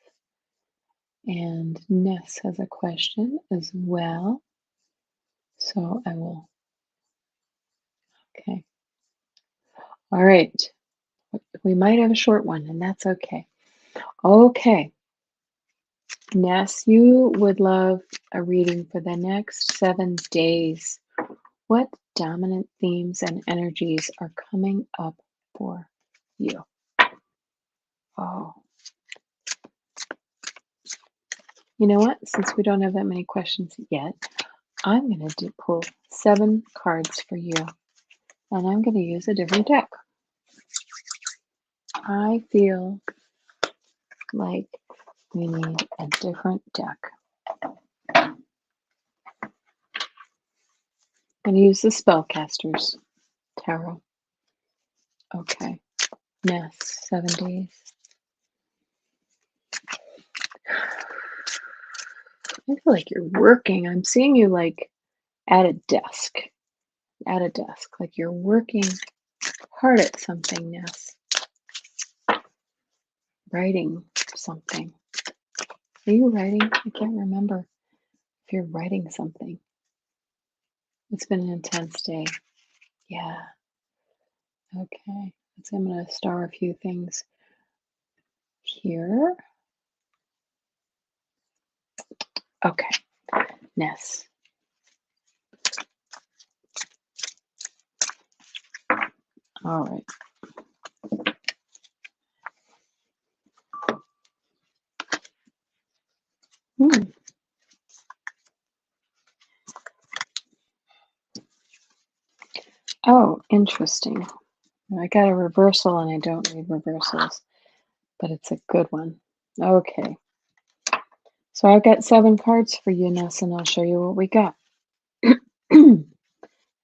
And Ness has a question as well. So I will. Okay. All right. We might have a short one, and that's okay. Okay. Ness, you would love a reading for the next 7 days. What dominant themes and energies are coming up for you? Oh, you know what? Since we don't have that many questions yet, I'm going to pull 7 cards for you, and I'm going to use a different deck. I feel like we need a different deck. going to use the Spellcasters Tarot. Okay. Ness, 7 days. I feel like you're working. I'm seeing you like at a desk. At a desk. Like you're working hard at something, Ness. Writing something. Are you writing? I can't remember if you're writing something. It's been an intense day. Yeah. Okay. So I'm going to star a few things here. Okay. Ness. All right. Oh, interesting. I got a reversal and I don't read reversals, but it's a good one. Okay. So I've got 7 cards for you, Ness, and I'll show you what we got.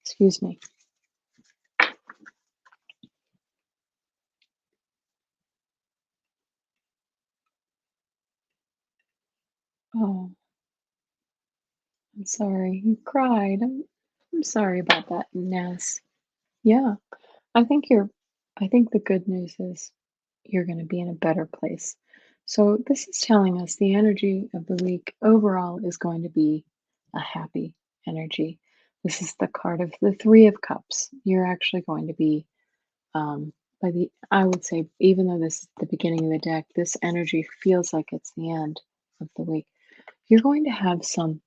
Excuse me. Oh, I'm sorry. You cried. I'm sorry about that, Ness. Yeah, I think I think the good news is you're going to be in a better place. So this is telling us the energy of the week overall is going to be a happy energy. This is the card of the 3 of Cups. You're actually going to be I would say, even though this is the beginning of the deck, this energy feels like it's the end of the week. You're going to have some,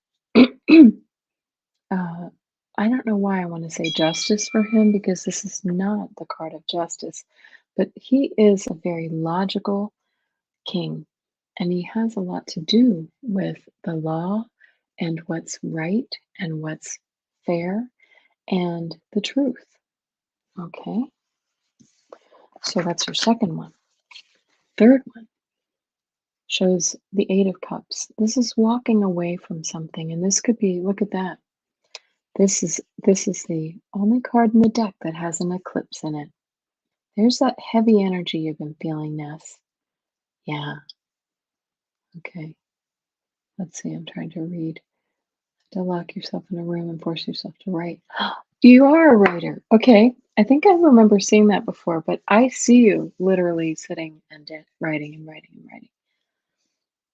I don't know why I want to say justice for him because this is not the card of justice, but he is a very logical king and he has a lot to do with the law and what's right and what's fair and the truth. Okay, so that's your second one. Third one shows the 8 of Cups. This is walking away from something, and this could be, look at that. This is the only card in the deck that has an eclipse in it. There's that heavy energy you've been feeling, Ness. Yeah. Okay. Let's see. I'm trying to read. To lock yourself in a room and force yourself to write. You are a writer. Okay. I think I remember seeing that before, but I see you literally sitting and writing and writing and writing.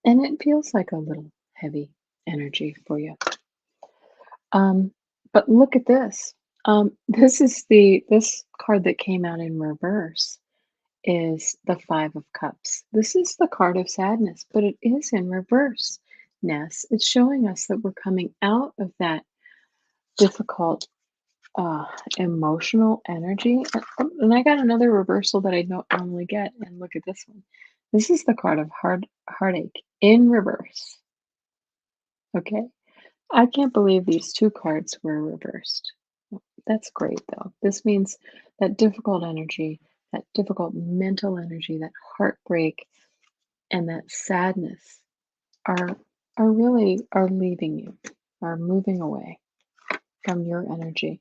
And it feels like a little heavy energy for you. But look at this. This card that came out in reverse is the 5 of Cups. This is the card of sadness, but it is in reverse. Ness. It's showing us that we're coming out of that difficult emotional energy. And I got another reversal that I don't normally get. And look at this one. This is the card of heartache in reverse. Okay. I can't believe these 2 cards were reversed. That's great, though. This means that difficult energy, that difficult mental energy, that heartbreak, and that sadness are are leaving you, are moving away from your energy.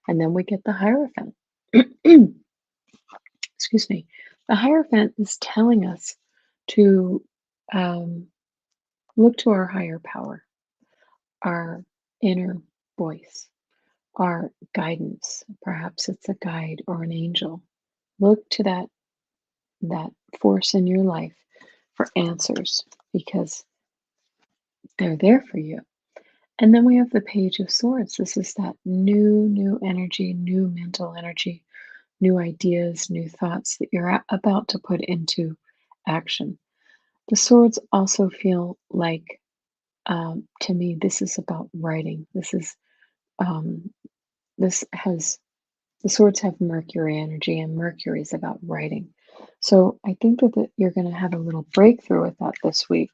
And then we get the Hierophant. Excuse me. The Hierophant is telling us to look to our higher power, our inner voice, our guidance. Perhaps it's a guide or an angel. Look to that force in your life for answers because they're there for you. And then we have the Page of Swords. This is that new energy, new mental energy, new ideas, new thoughts that you're about to put into action. The swords also feel like, to me, this is about writing. Um, this has the swords have Mercury energy, and Mercury is about writing. So I think that you're going to have a little breakthrough with that this week.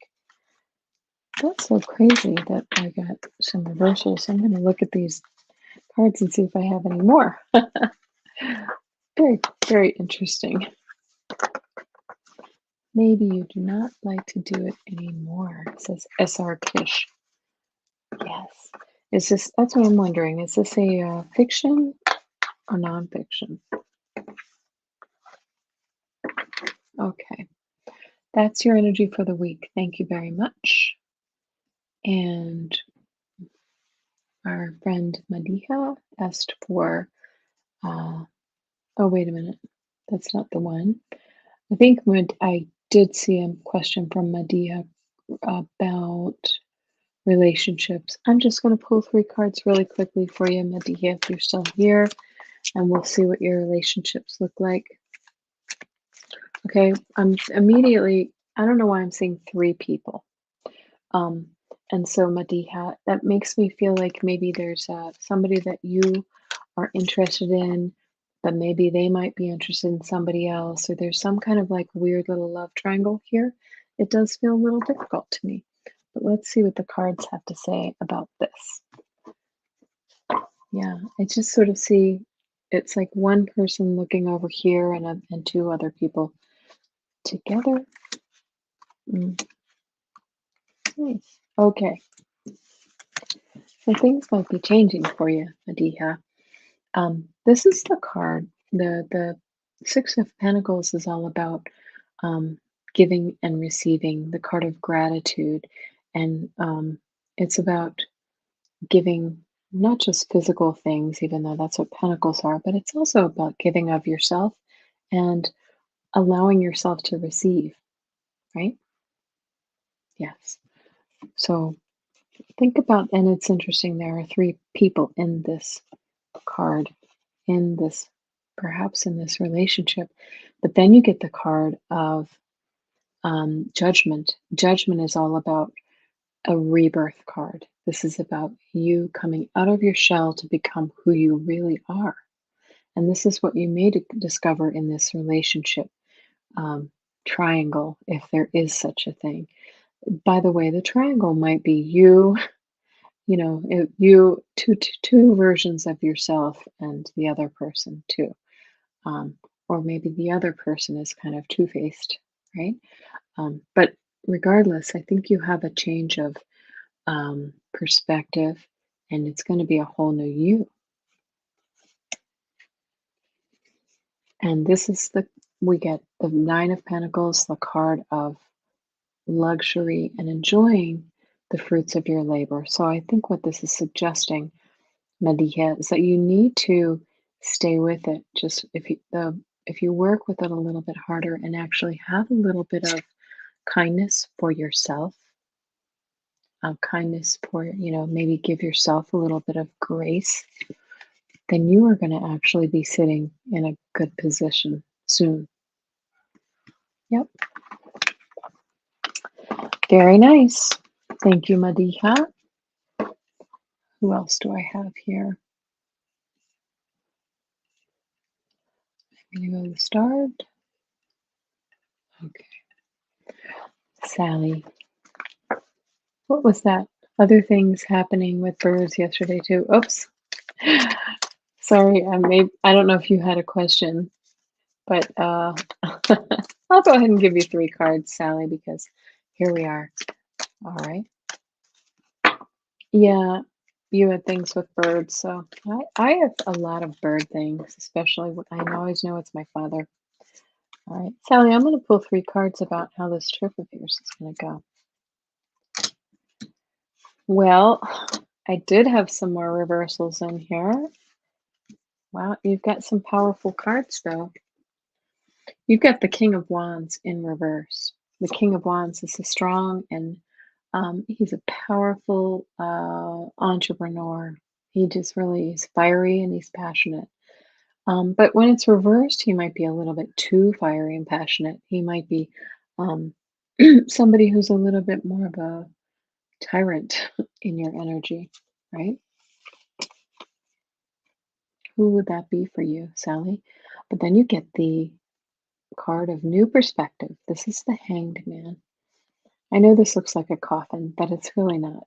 That's so crazy that I got some reversals. I'm going to look at these cards and see if I have any more. Very, very interesting. Maybe you do not like to do it anymore, says SR Kish. Yes. Is this, that's what I'm wondering, is this a fiction or nonfiction? Okay, that's your energy for the week. Thank you very much. And our friend Madiha asked for, oh, wait a minute. That's not the one. I think I did see a question from Madiha about relationships. I'm just going to pull 3 cards really quickly for you, Madiha, if you're still here, and we'll see what your relationships look like. Okay, I'm immediately, I don't know why I'm seeing 3 people. Um, and so Madiha, that makes me feel like maybe there's somebody that you are interested in, but maybe they might be interested in somebody else, or there's some kind of like weird little love triangle here. It does feel a little difficult to me, but let's see what the cards have to say about this. Yeah, I just sort of see it's like one person looking over here and 2 other people together. Nice. Okay, so things might be changing for you, Madiha. This is the card. The Six of Pentacles is all about giving and receiving. The card of gratitude, and it's about giving not just physical things, even though that's what Pentacles are, but it's also about giving of yourself and allowing yourself to receive. Right? Yes. So think about, and it's interesting. There are 3 people in this card, in this, perhaps in this relationship. But then you get the card of judgment. Judgment is all about a rebirth card. This is about you coming out of your shell to become who you really are. And this is what you may discover in this relationship triangle, if there is such a thing. By the way, the triangle might be you, you, two versions of yourself and the other person too. Or maybe the other person is kind of two-faced, right? But regardless, I think you have a change of perspective, and it's going to be a whole new you. And this is we get the Nine of Pentacles, the card of luxury and enjoying the fruits of your labor. So I think what this is suggesting, Madiha, is that you need to stay with it. Just if you work with it a little bit harder and actually have a little bit of kindness for yourself, kindness for, maybe give yourself a little bit of grace, then you are going to actually be sitting in a good position soon. Yep. Very nice. Thank you, Madiha. Who else do I have here? I'm going to go to the start. Okay. Sally. What was that? Other things happening with birds yesterday too. Oops. Sorry, I don't know if you had a question, but I'll go ahead and give you 3 cards, Sally, because here we are. All right. Yeah, you had things with birds, so I have a lot of bird things, especially I always know it's my father. All right, Sally, I'm going to pull 3 cards about how this trip of yours is going to go. Well, I did have some more reversals in here. Wow, you've got some powerful cards, though. You've got the King of Wands in reverse. The King of Wands is a strong and he's a powerful entrepreneur. He just really is fiery and he's passionate. But when it's reversed, he might be a little bit too fiery and passionate. He might be somebody who's a little bit more of a tyrant in your energy, right? Who would that be for you, Sally? But then you get the card of new perspective. This is the Hanged Man. I know this looks like a coffin, but it's really not.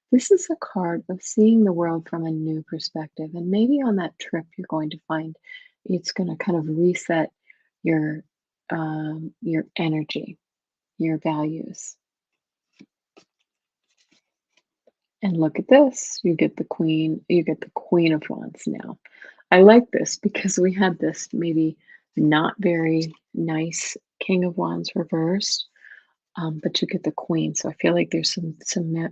This is a card of seeing the world from a new perspective. And maybe on that trip, you're going to find it's going to kind of reset your energy, your values. And look at this. You get the Queen of Wands now. I like this because we had this maybe not very nice King of Wands reversed, but you get the Queen. So I feel like there's some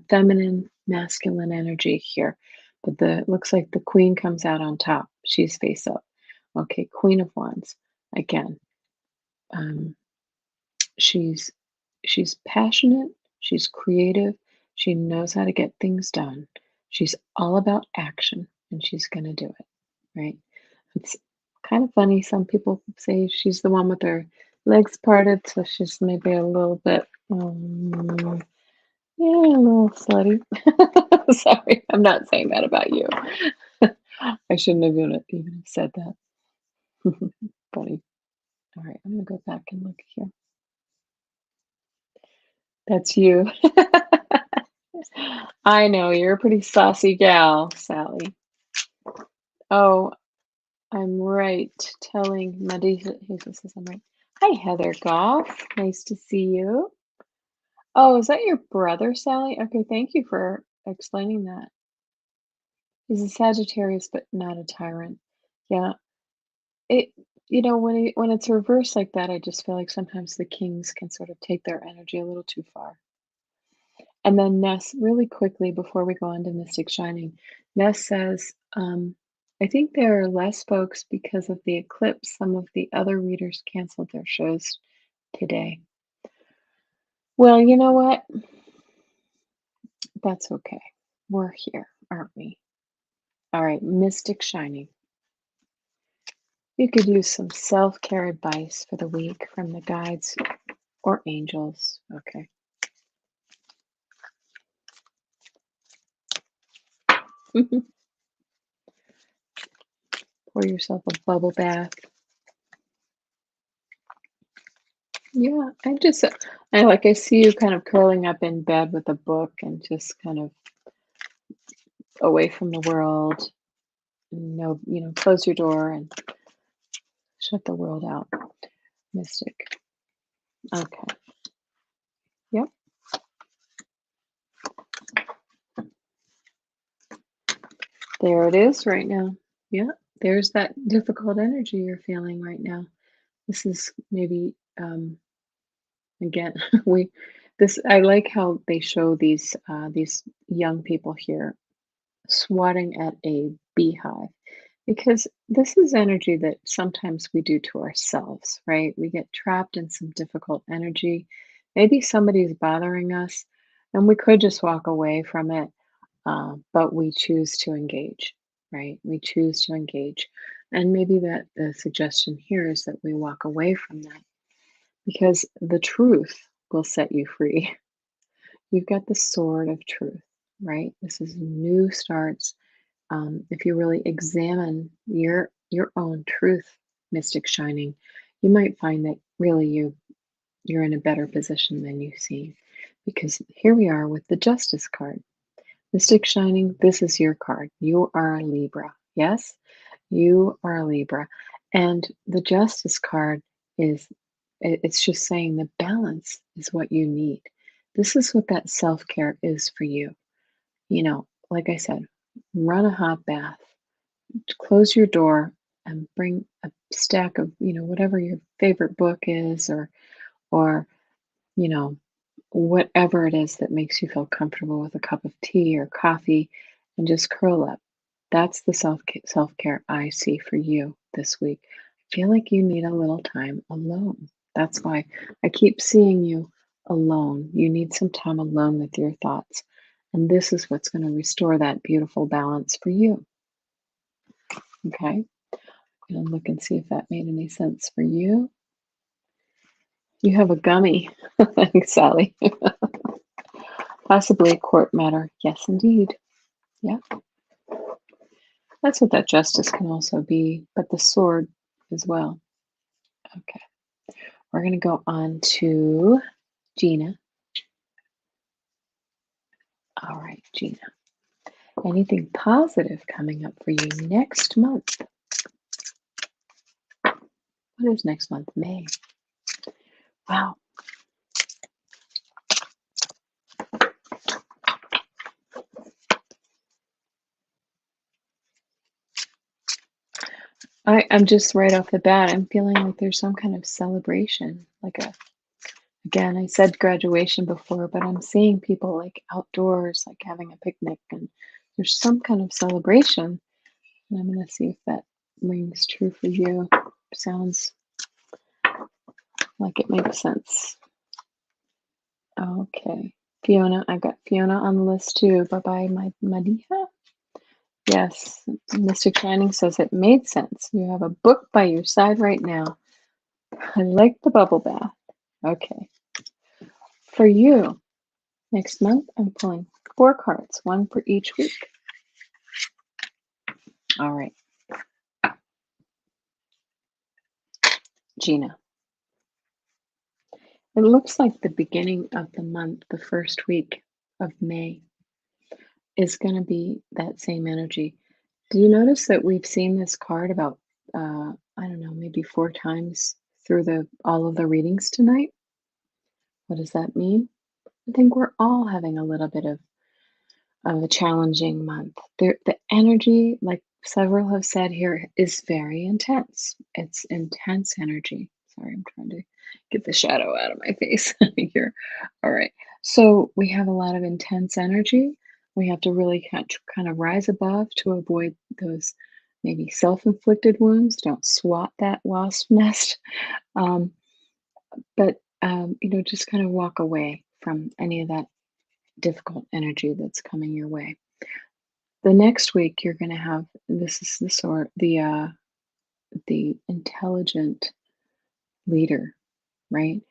feminine, masculine energy here. But the looks like the Queen comes out on top. She's face up. Okay, Queen of Wands. Again, um, she's she's passionate, she's creative, she knows how to get things done. She's all about action and she's going to do it, right? It's kind of funny. Some people say she's the one with her legs parted, so she's maybe a little bit, yeah, a little slutty. Sorry, I'm not saying that about you. I shouldn't have even said that. Funny. All right, I'm going to go back and look here. That's you. I know, you're a pretty saucy gal, Sally. Oh, I'm right. Telling Medisa says I'm right. Hi, Heather Goff. Nice to see you. Oh, is that your brother, Sally? Okay, thank you for explaining that. He's a Sagittarius, but not a tyrant. Yeah, it. When it's reversed like that, I just feel like sometimes the kings can sort of take their energy a little too far. And then Ness, really quickly before we go on to Mystic Shining, Ness says, I think there are less folks because of the eclipse. Some of the other readers canceled their shows today. Well, you know what? That's okay. We're here, aren't we? All right, Mystic Shining. You could use some self-care advice for the week from the guides or angels. Okay. Pour yourself a bubble bath. Yeah, I see you kind of curling up in bed with a book and just kind of away from the world. No, close your door and shut the world out. Mystic. Okay. Yep. There it is right now. Yeah. There's that difficult energy you're feeling right now. This is maybe again I like how they show these young people here swatting at a beehive, because this is energy that sometimes we do to ourselves, right? We get trapped in some difficult energy. Maybe somebody's bothering us and we could just walk away from it, but we choose to engage, right? We choose to engage. And maybe that the suggestion here is that we walk away from that because the truth will set you free. You've got the sword of truth, right? This is new starts. If you really examine your own truth, Mystic Shining, you might find that really you're in a better position than you seem. Because here we are with the Justice card. Mystic Shining, this is your card. You are a Libra. Yes, you are a Libra. And the Justice card it's just saying the balance is what you need. This is what that self-care is for you. Like I said, run a hot bath, close your door, and bring a stack of, whatever your favorite book is, or, you know, whatever it is that makes you feel comfortable, with a cup of tea or coffee, and just curl up. That's the self-care I see for you this week. I feel like you need a little time alone. That's why I keep seeing you alone. You need some time alone with your thoughts. And this is what's going to restore that beautiful balance for you. Okay? I'm going to look and see if that made any sense for you. You have a gummy, Sally. Possibly a court matter. Yes, indeed. Yeah. That's what that justice can also be, but the sword as well. Okay. We're going to go on to Gina. All right, Gina. Anything positive coming up for you next month? What is next month? May. Wow. I'm just right off the bat, I'm feeling like there's some kind of celebration, like a again, I said graduation before, but I'm seeing people like outdoors, like having a picnic, and there's some kind of celebration. And I'm going to see if that rings true for you. Sounds like it makes sense. Okay. Fiona, I got Fiona on the list too. Bye bye, my Madiha. Yes, Mr. Channing says it made sense. You have a book by your side right now. I like the bubble bath. Okay. For you, next month, I'm pulling 4 cards, one for each week. All right. Gina. It looks like the beginning of the month, the first week of May, is going to be that same energy. Do you notice that we've seen this card about, I don't know, maybe 4 times through all of the readings tonight? What does that mean? I think we're all having a little bit of a challenging month. The energy, like several have said here, is very intense. It's intense energy. Sorry, I'm trying to get the shadow out of my face here. All right. So we have a lot of intense energy. We have to really kind of rise above to avoid those maybe self-inflicted wounds. Don't swat that wasp nest. Um, but just kind of walk away from any of that difficult energy that's coming your way. The next week you're going to have this is the intelligent leader, right?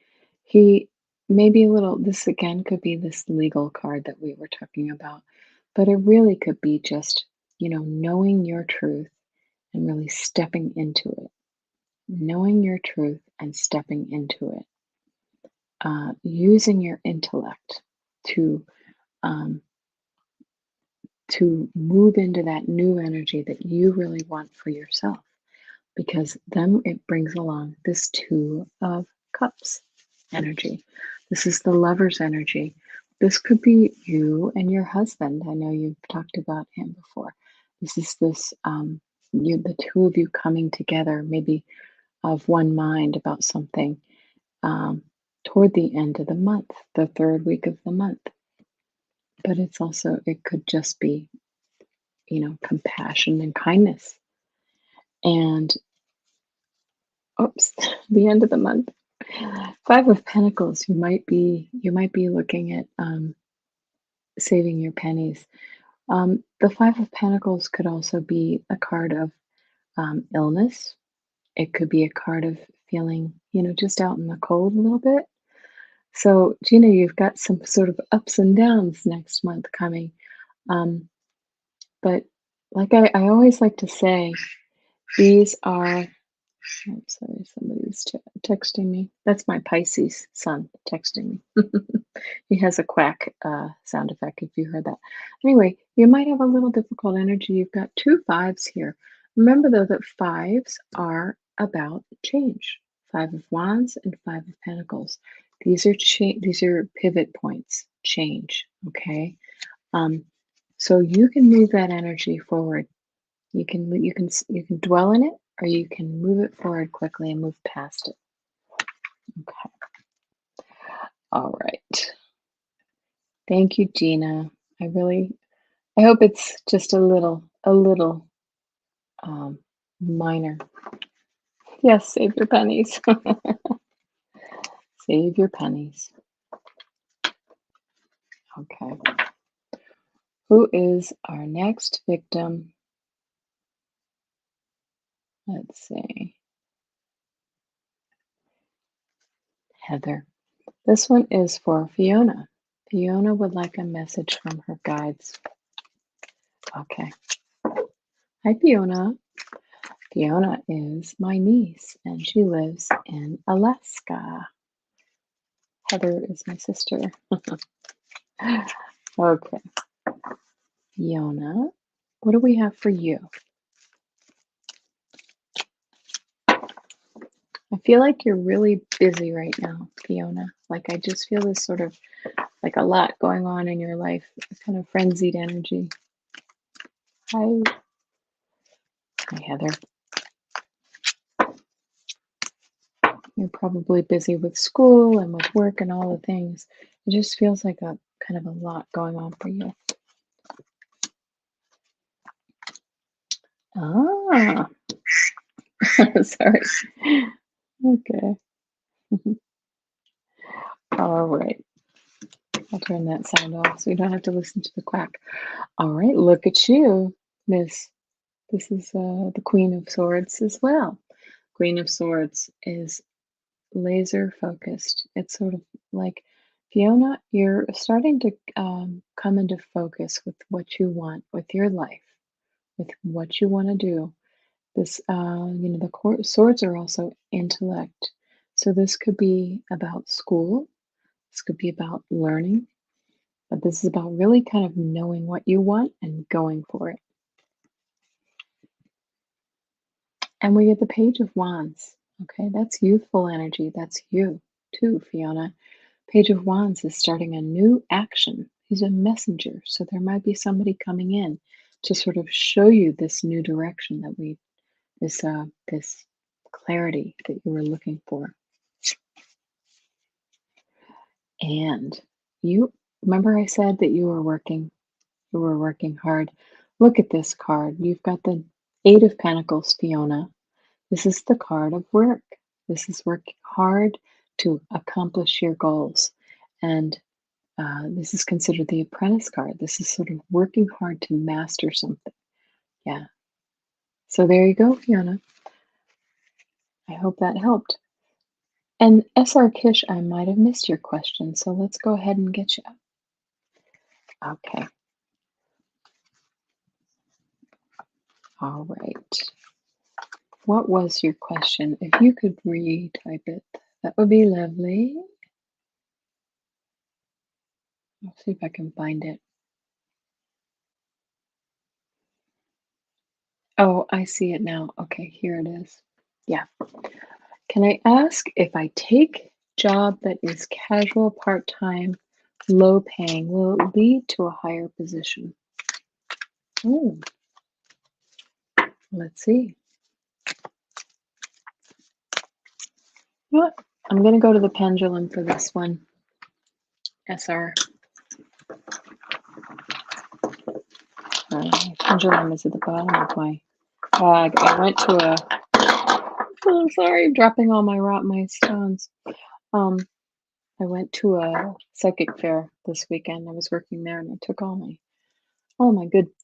He may be a little this again could be this legal card that we were talking about, but it really could be just, knowing your truth and really stepping into it. Knowing your truth and stepping into it. Using your intellect to um, to move into that new energy that you really want for yourself, because then it brings along this Two of Cups energy. This is the lover's energy. This could be you and your husband. I know you've talked about him before. This is the two of you coming together, maybe of one mind about something, um, toward the end of the month, the third week of the month. But it could just be, compassion and kindness. And oops, the end of the month. Five of Pentacles. You might be looking at saving your pennies. The Five of Pentacles could also be a card of illness. It could be a card of feeling, just out in the cold a little bit. So, Gina, you've got some sort of ups and downs next month coming. But like I always like to say, these are I'm sorry, somebody's texting me. That's my Pisces son texting me. He has a quack sound effect if you heard that. Anyway, you might have a little difficult energy. You've got 2 5s here. Remember, though, that 5s are about change. 5 of Wands and 5 of Pentacles. These are pivot points, change. Okay, um, so you can move that energy forward. You can dwell in it, or you can move it forward quickly and move past it. Okay. All right. Thank you, Gina. I hope it's just a little um, minor. Yes, save your pennies. Save your pennies. Okay. Who is our next victim? Let's see. Heather. This one is for Fiona. Fiona would like a message from her guides. Okay. Hi, Fiona. Fiona is my niece, and she lives in Alaska. Heather is my sister. Okay. Fiona, what do we have for you? I feel like you're really busy right now, Fiona. Like I just feel this sort of like a lot going on in your life, kind of frenzied energy. Hi. Hi, Heather. You're probably busy with school and with work and all the things. It just feels like a kind of a lot going on for you. Ah, sorry. Okay. All right. I'll turn that sound off so you don't have to listen to the quack. All right, look at you, Miss. This is the Queen of Swords as well. Queen of Swords is laser focused. It's sort of like Fiona, you're starting to come into focus with what you want with your life, with what you want to do. This, the swords are also intellect. So this could be about school. This could be about learning, but this is about really kind of knowing what you want and going for it. And we get the Page of Wands. Okay, that's youthful energy. That's you too, Fiona. Page of Wands is starting a new action. He's a messenger, so there might be somebody coming in to sort of show you this new direction that this clarity that you were looking for. And you remember I said that you were working hard. Look at this card. You've got the Eight of Pentacles, Fiona. This is the card of work. This is working hard to accomplish your goals. And this is considered the apprentice card. This is sort of working hard to master something. Yeah. So there you go, Fiona. I hope that helped. And SR Kish, I might have missed your question, so let's go ahead and get you. Okay. All right. What was your question? If you could retype it, that would be lovely. I'll see if I can find it. Oh, I see it now. Okay, here it is. Yeah. Can I ask if I take job that is casual, part-time, low paying, will it lead to a higher position? Oh, let's see. You know what? I'm going to go to the pendulum for this one. SR. Pendulum is at the bottom of my bag. I went to a. Oh, sorry, dropping all my stones. I went to a psychic fair this weekend. I was working there, and I took all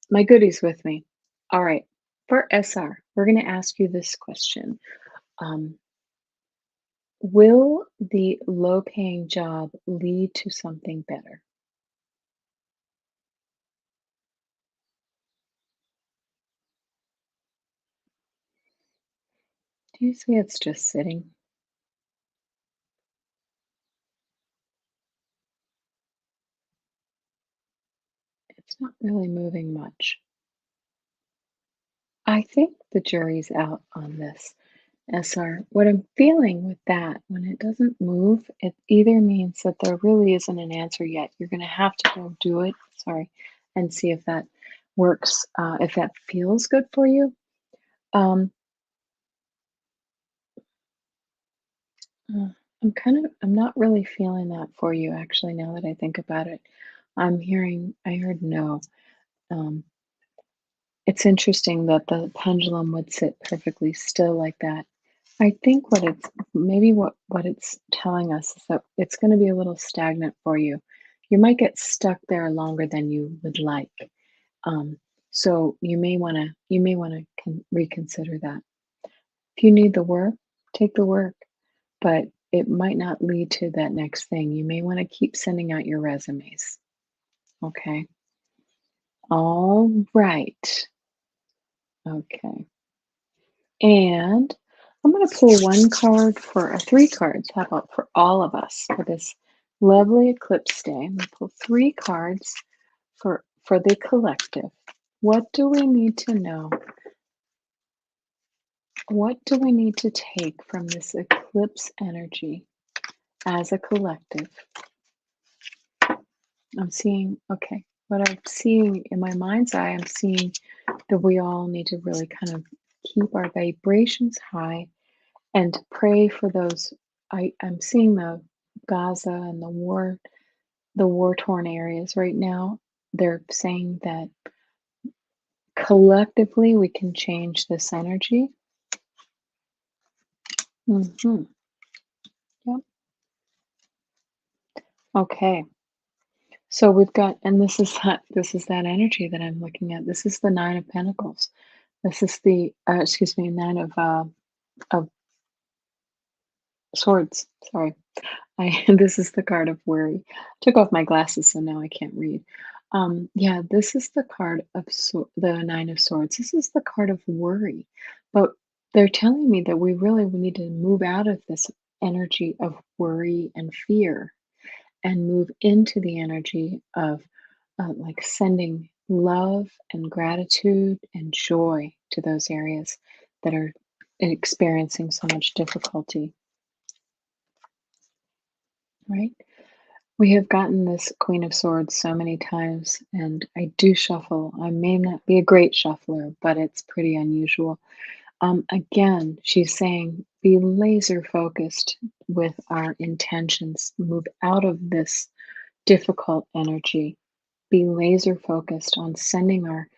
my goodies with me. All right, for SR, we're going to ask you this question. Will the low-paying job lead to something better? Do you see it's just sitting? It's not really moving much. I think the jury's out on this. SR, what I'm feeling with that, when it doesn't move, it either means that there really isn't an answer yet. You're going to have to go do it, sorry, and see if that works, if that feels good for you. Um, I'm not really feeling that for you, actually, now that I think about it. I heard no. Um, it's interesting that the pendulum would sit perfectly still like that. I think what it's telling us is that it's going to be a little stagnant for you. You might get stuck there longer than you would like. Um, so you may want to reconsider that. If you need the work, take the work, but it might not lead to that next thing. You may want to keep sending out your resumes. Okay. All right. Okay. And I'm going to pull one card for three cards. How about for all of us for this lovely eclipse day? I'm going to pull three cards for the collective. What do we need to know? What do we need to take from this eclipse energy as a collective? I'm seeing, okay, what I'm seeing in my mind's eye, I'm seeing that we all need to really kind of keep our vibrations high and pray for those I'm seeing the Gaza and the war-torn areas right now. They're saying that collectively we can change this energy. Mhm. Yep. Okay. So we've got, and this is that energy that I'm looking at. This is the Nine of Pentacles. This is the excuse me, Nine of Swords. Sorry. I this is the card of worry. Took off my glasses, so now I can't read. Yeah, this is the card of the Nine of Swords. This is the card of worry, but they're telling me that we really need to move out of this energy of worry and fear and move into the energy of like sending love and gratitude and joy to those areas that are experiencing so much difficulty, right? We have gotten this Queen of Swords so many times, and I do shuffle. I may not be a great shuffler, but it's pretty unusual. Again, she's saying be laser focused with our intentions, move out of this difficult energy, be laser focused on sending our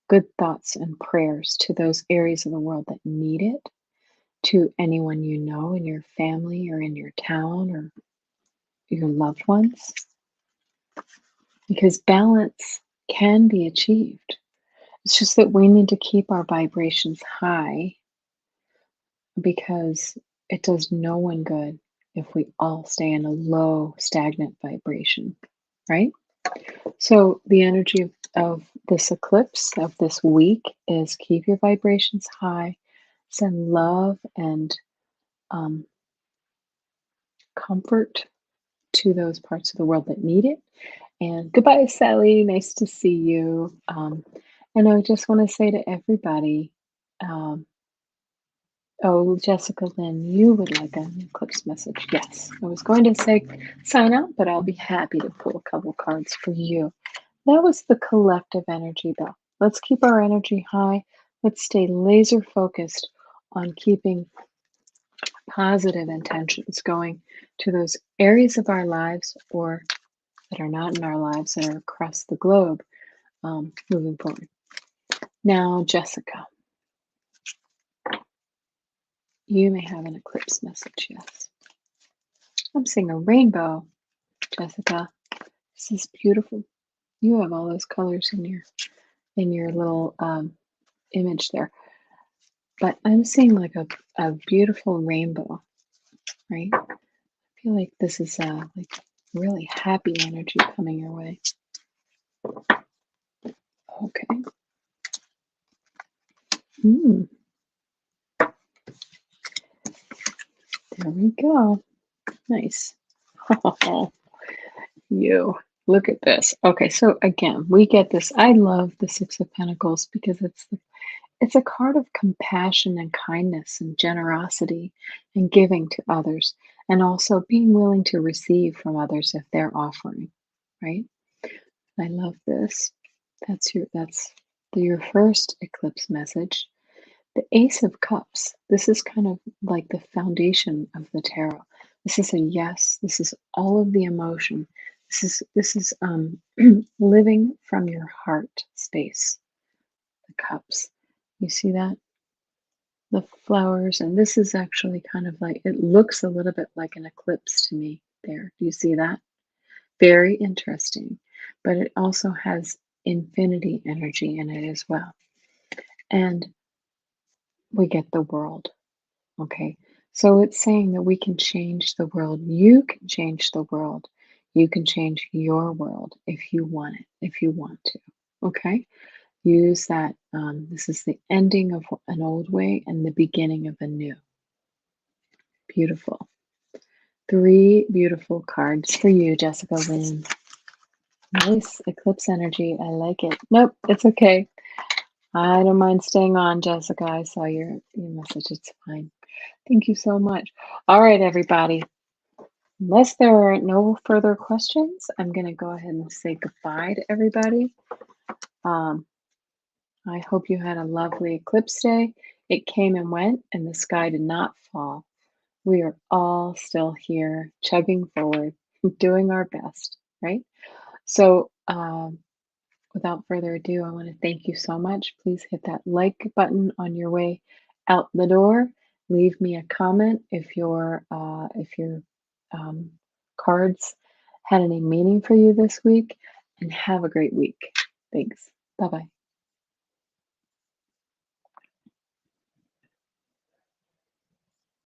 good thoughts and prayers to those areas of the world that need it, to anyone you know in your family or in your town or your loved ones, because balance can be achieved. It's just that we need to keep our vibrations high because it does no one good if we all stay in a low, stagnant vibration, right? So, the energy of this eclipse of this week is keep your vibrations high, send love and um, comfort to those parts of the world that need it. And goodbye, Sally. Nice to see you. And I just want to say to everybody, um, oh, Jessica Lynn, you would like an eclipse message. Yes, I was going to say sign out, but I'll be happy to pull a couple cards for you. That was the collective energy, though. Let's keep our energy high. Let's stay laser focused on keeping positive intentions going to those areas of our lives or that are not in our lives that are across the globe moving forward. Now, Jessica, you may have an eclipse message. Yes. I'm seeing a rainbow, Jessica. This is beautiful. You have all those colors in your little image there. But I'm seeing like a beautiful rainbow, right? I feel like this is like really happy energy coming your way. Okay. Mm, there we go. Nice. Oh, you. Look at this. Okay, so again, we get this. I love the Six of Pentacles because it's a card of compassion and kindness and generosity and giving to others, and also being willing to receive from others if they're offering, right? I love this. That's your first eclipse message. The Ace of Cups. This is kind of like the foundation of the tarot. This is a yes. This is all of the emotion. This is living from your heart space. The cups. You see that? The flowers, and this is actually kind of like it looks a little bit like an eclipse to me there. Do you see that? Very interesting. But it also has infinity energy in it as well. And we get the world. Okay. So it's saying that we can change the world. You can change the world. You can change your world if you want it, if you want to. Okay. Use that. This is the ending of an old way and the beginning of a new. Beautiful. Three beautiful cards for you, Jessica Lynn. Nice eclipse energy. I like it. Nope, it's okay. I don't mind staying on, Jessica. I saw your message. It's fine. Thank you so much. All right, everybody. Unless there are no further questions, I'm going to go ahead and say goodbye to everybody. I hope you had a lovely eclipse day. It came and went, and the sky did not fall. We are all still here, chugging forward, doing our best, right? So, without further ado, I want to thank you so much. Please hit that like button on your way out the door. Leave me a comment if your um, cards had any meaning for you this week, and have a great week. Thanks. Bye bye.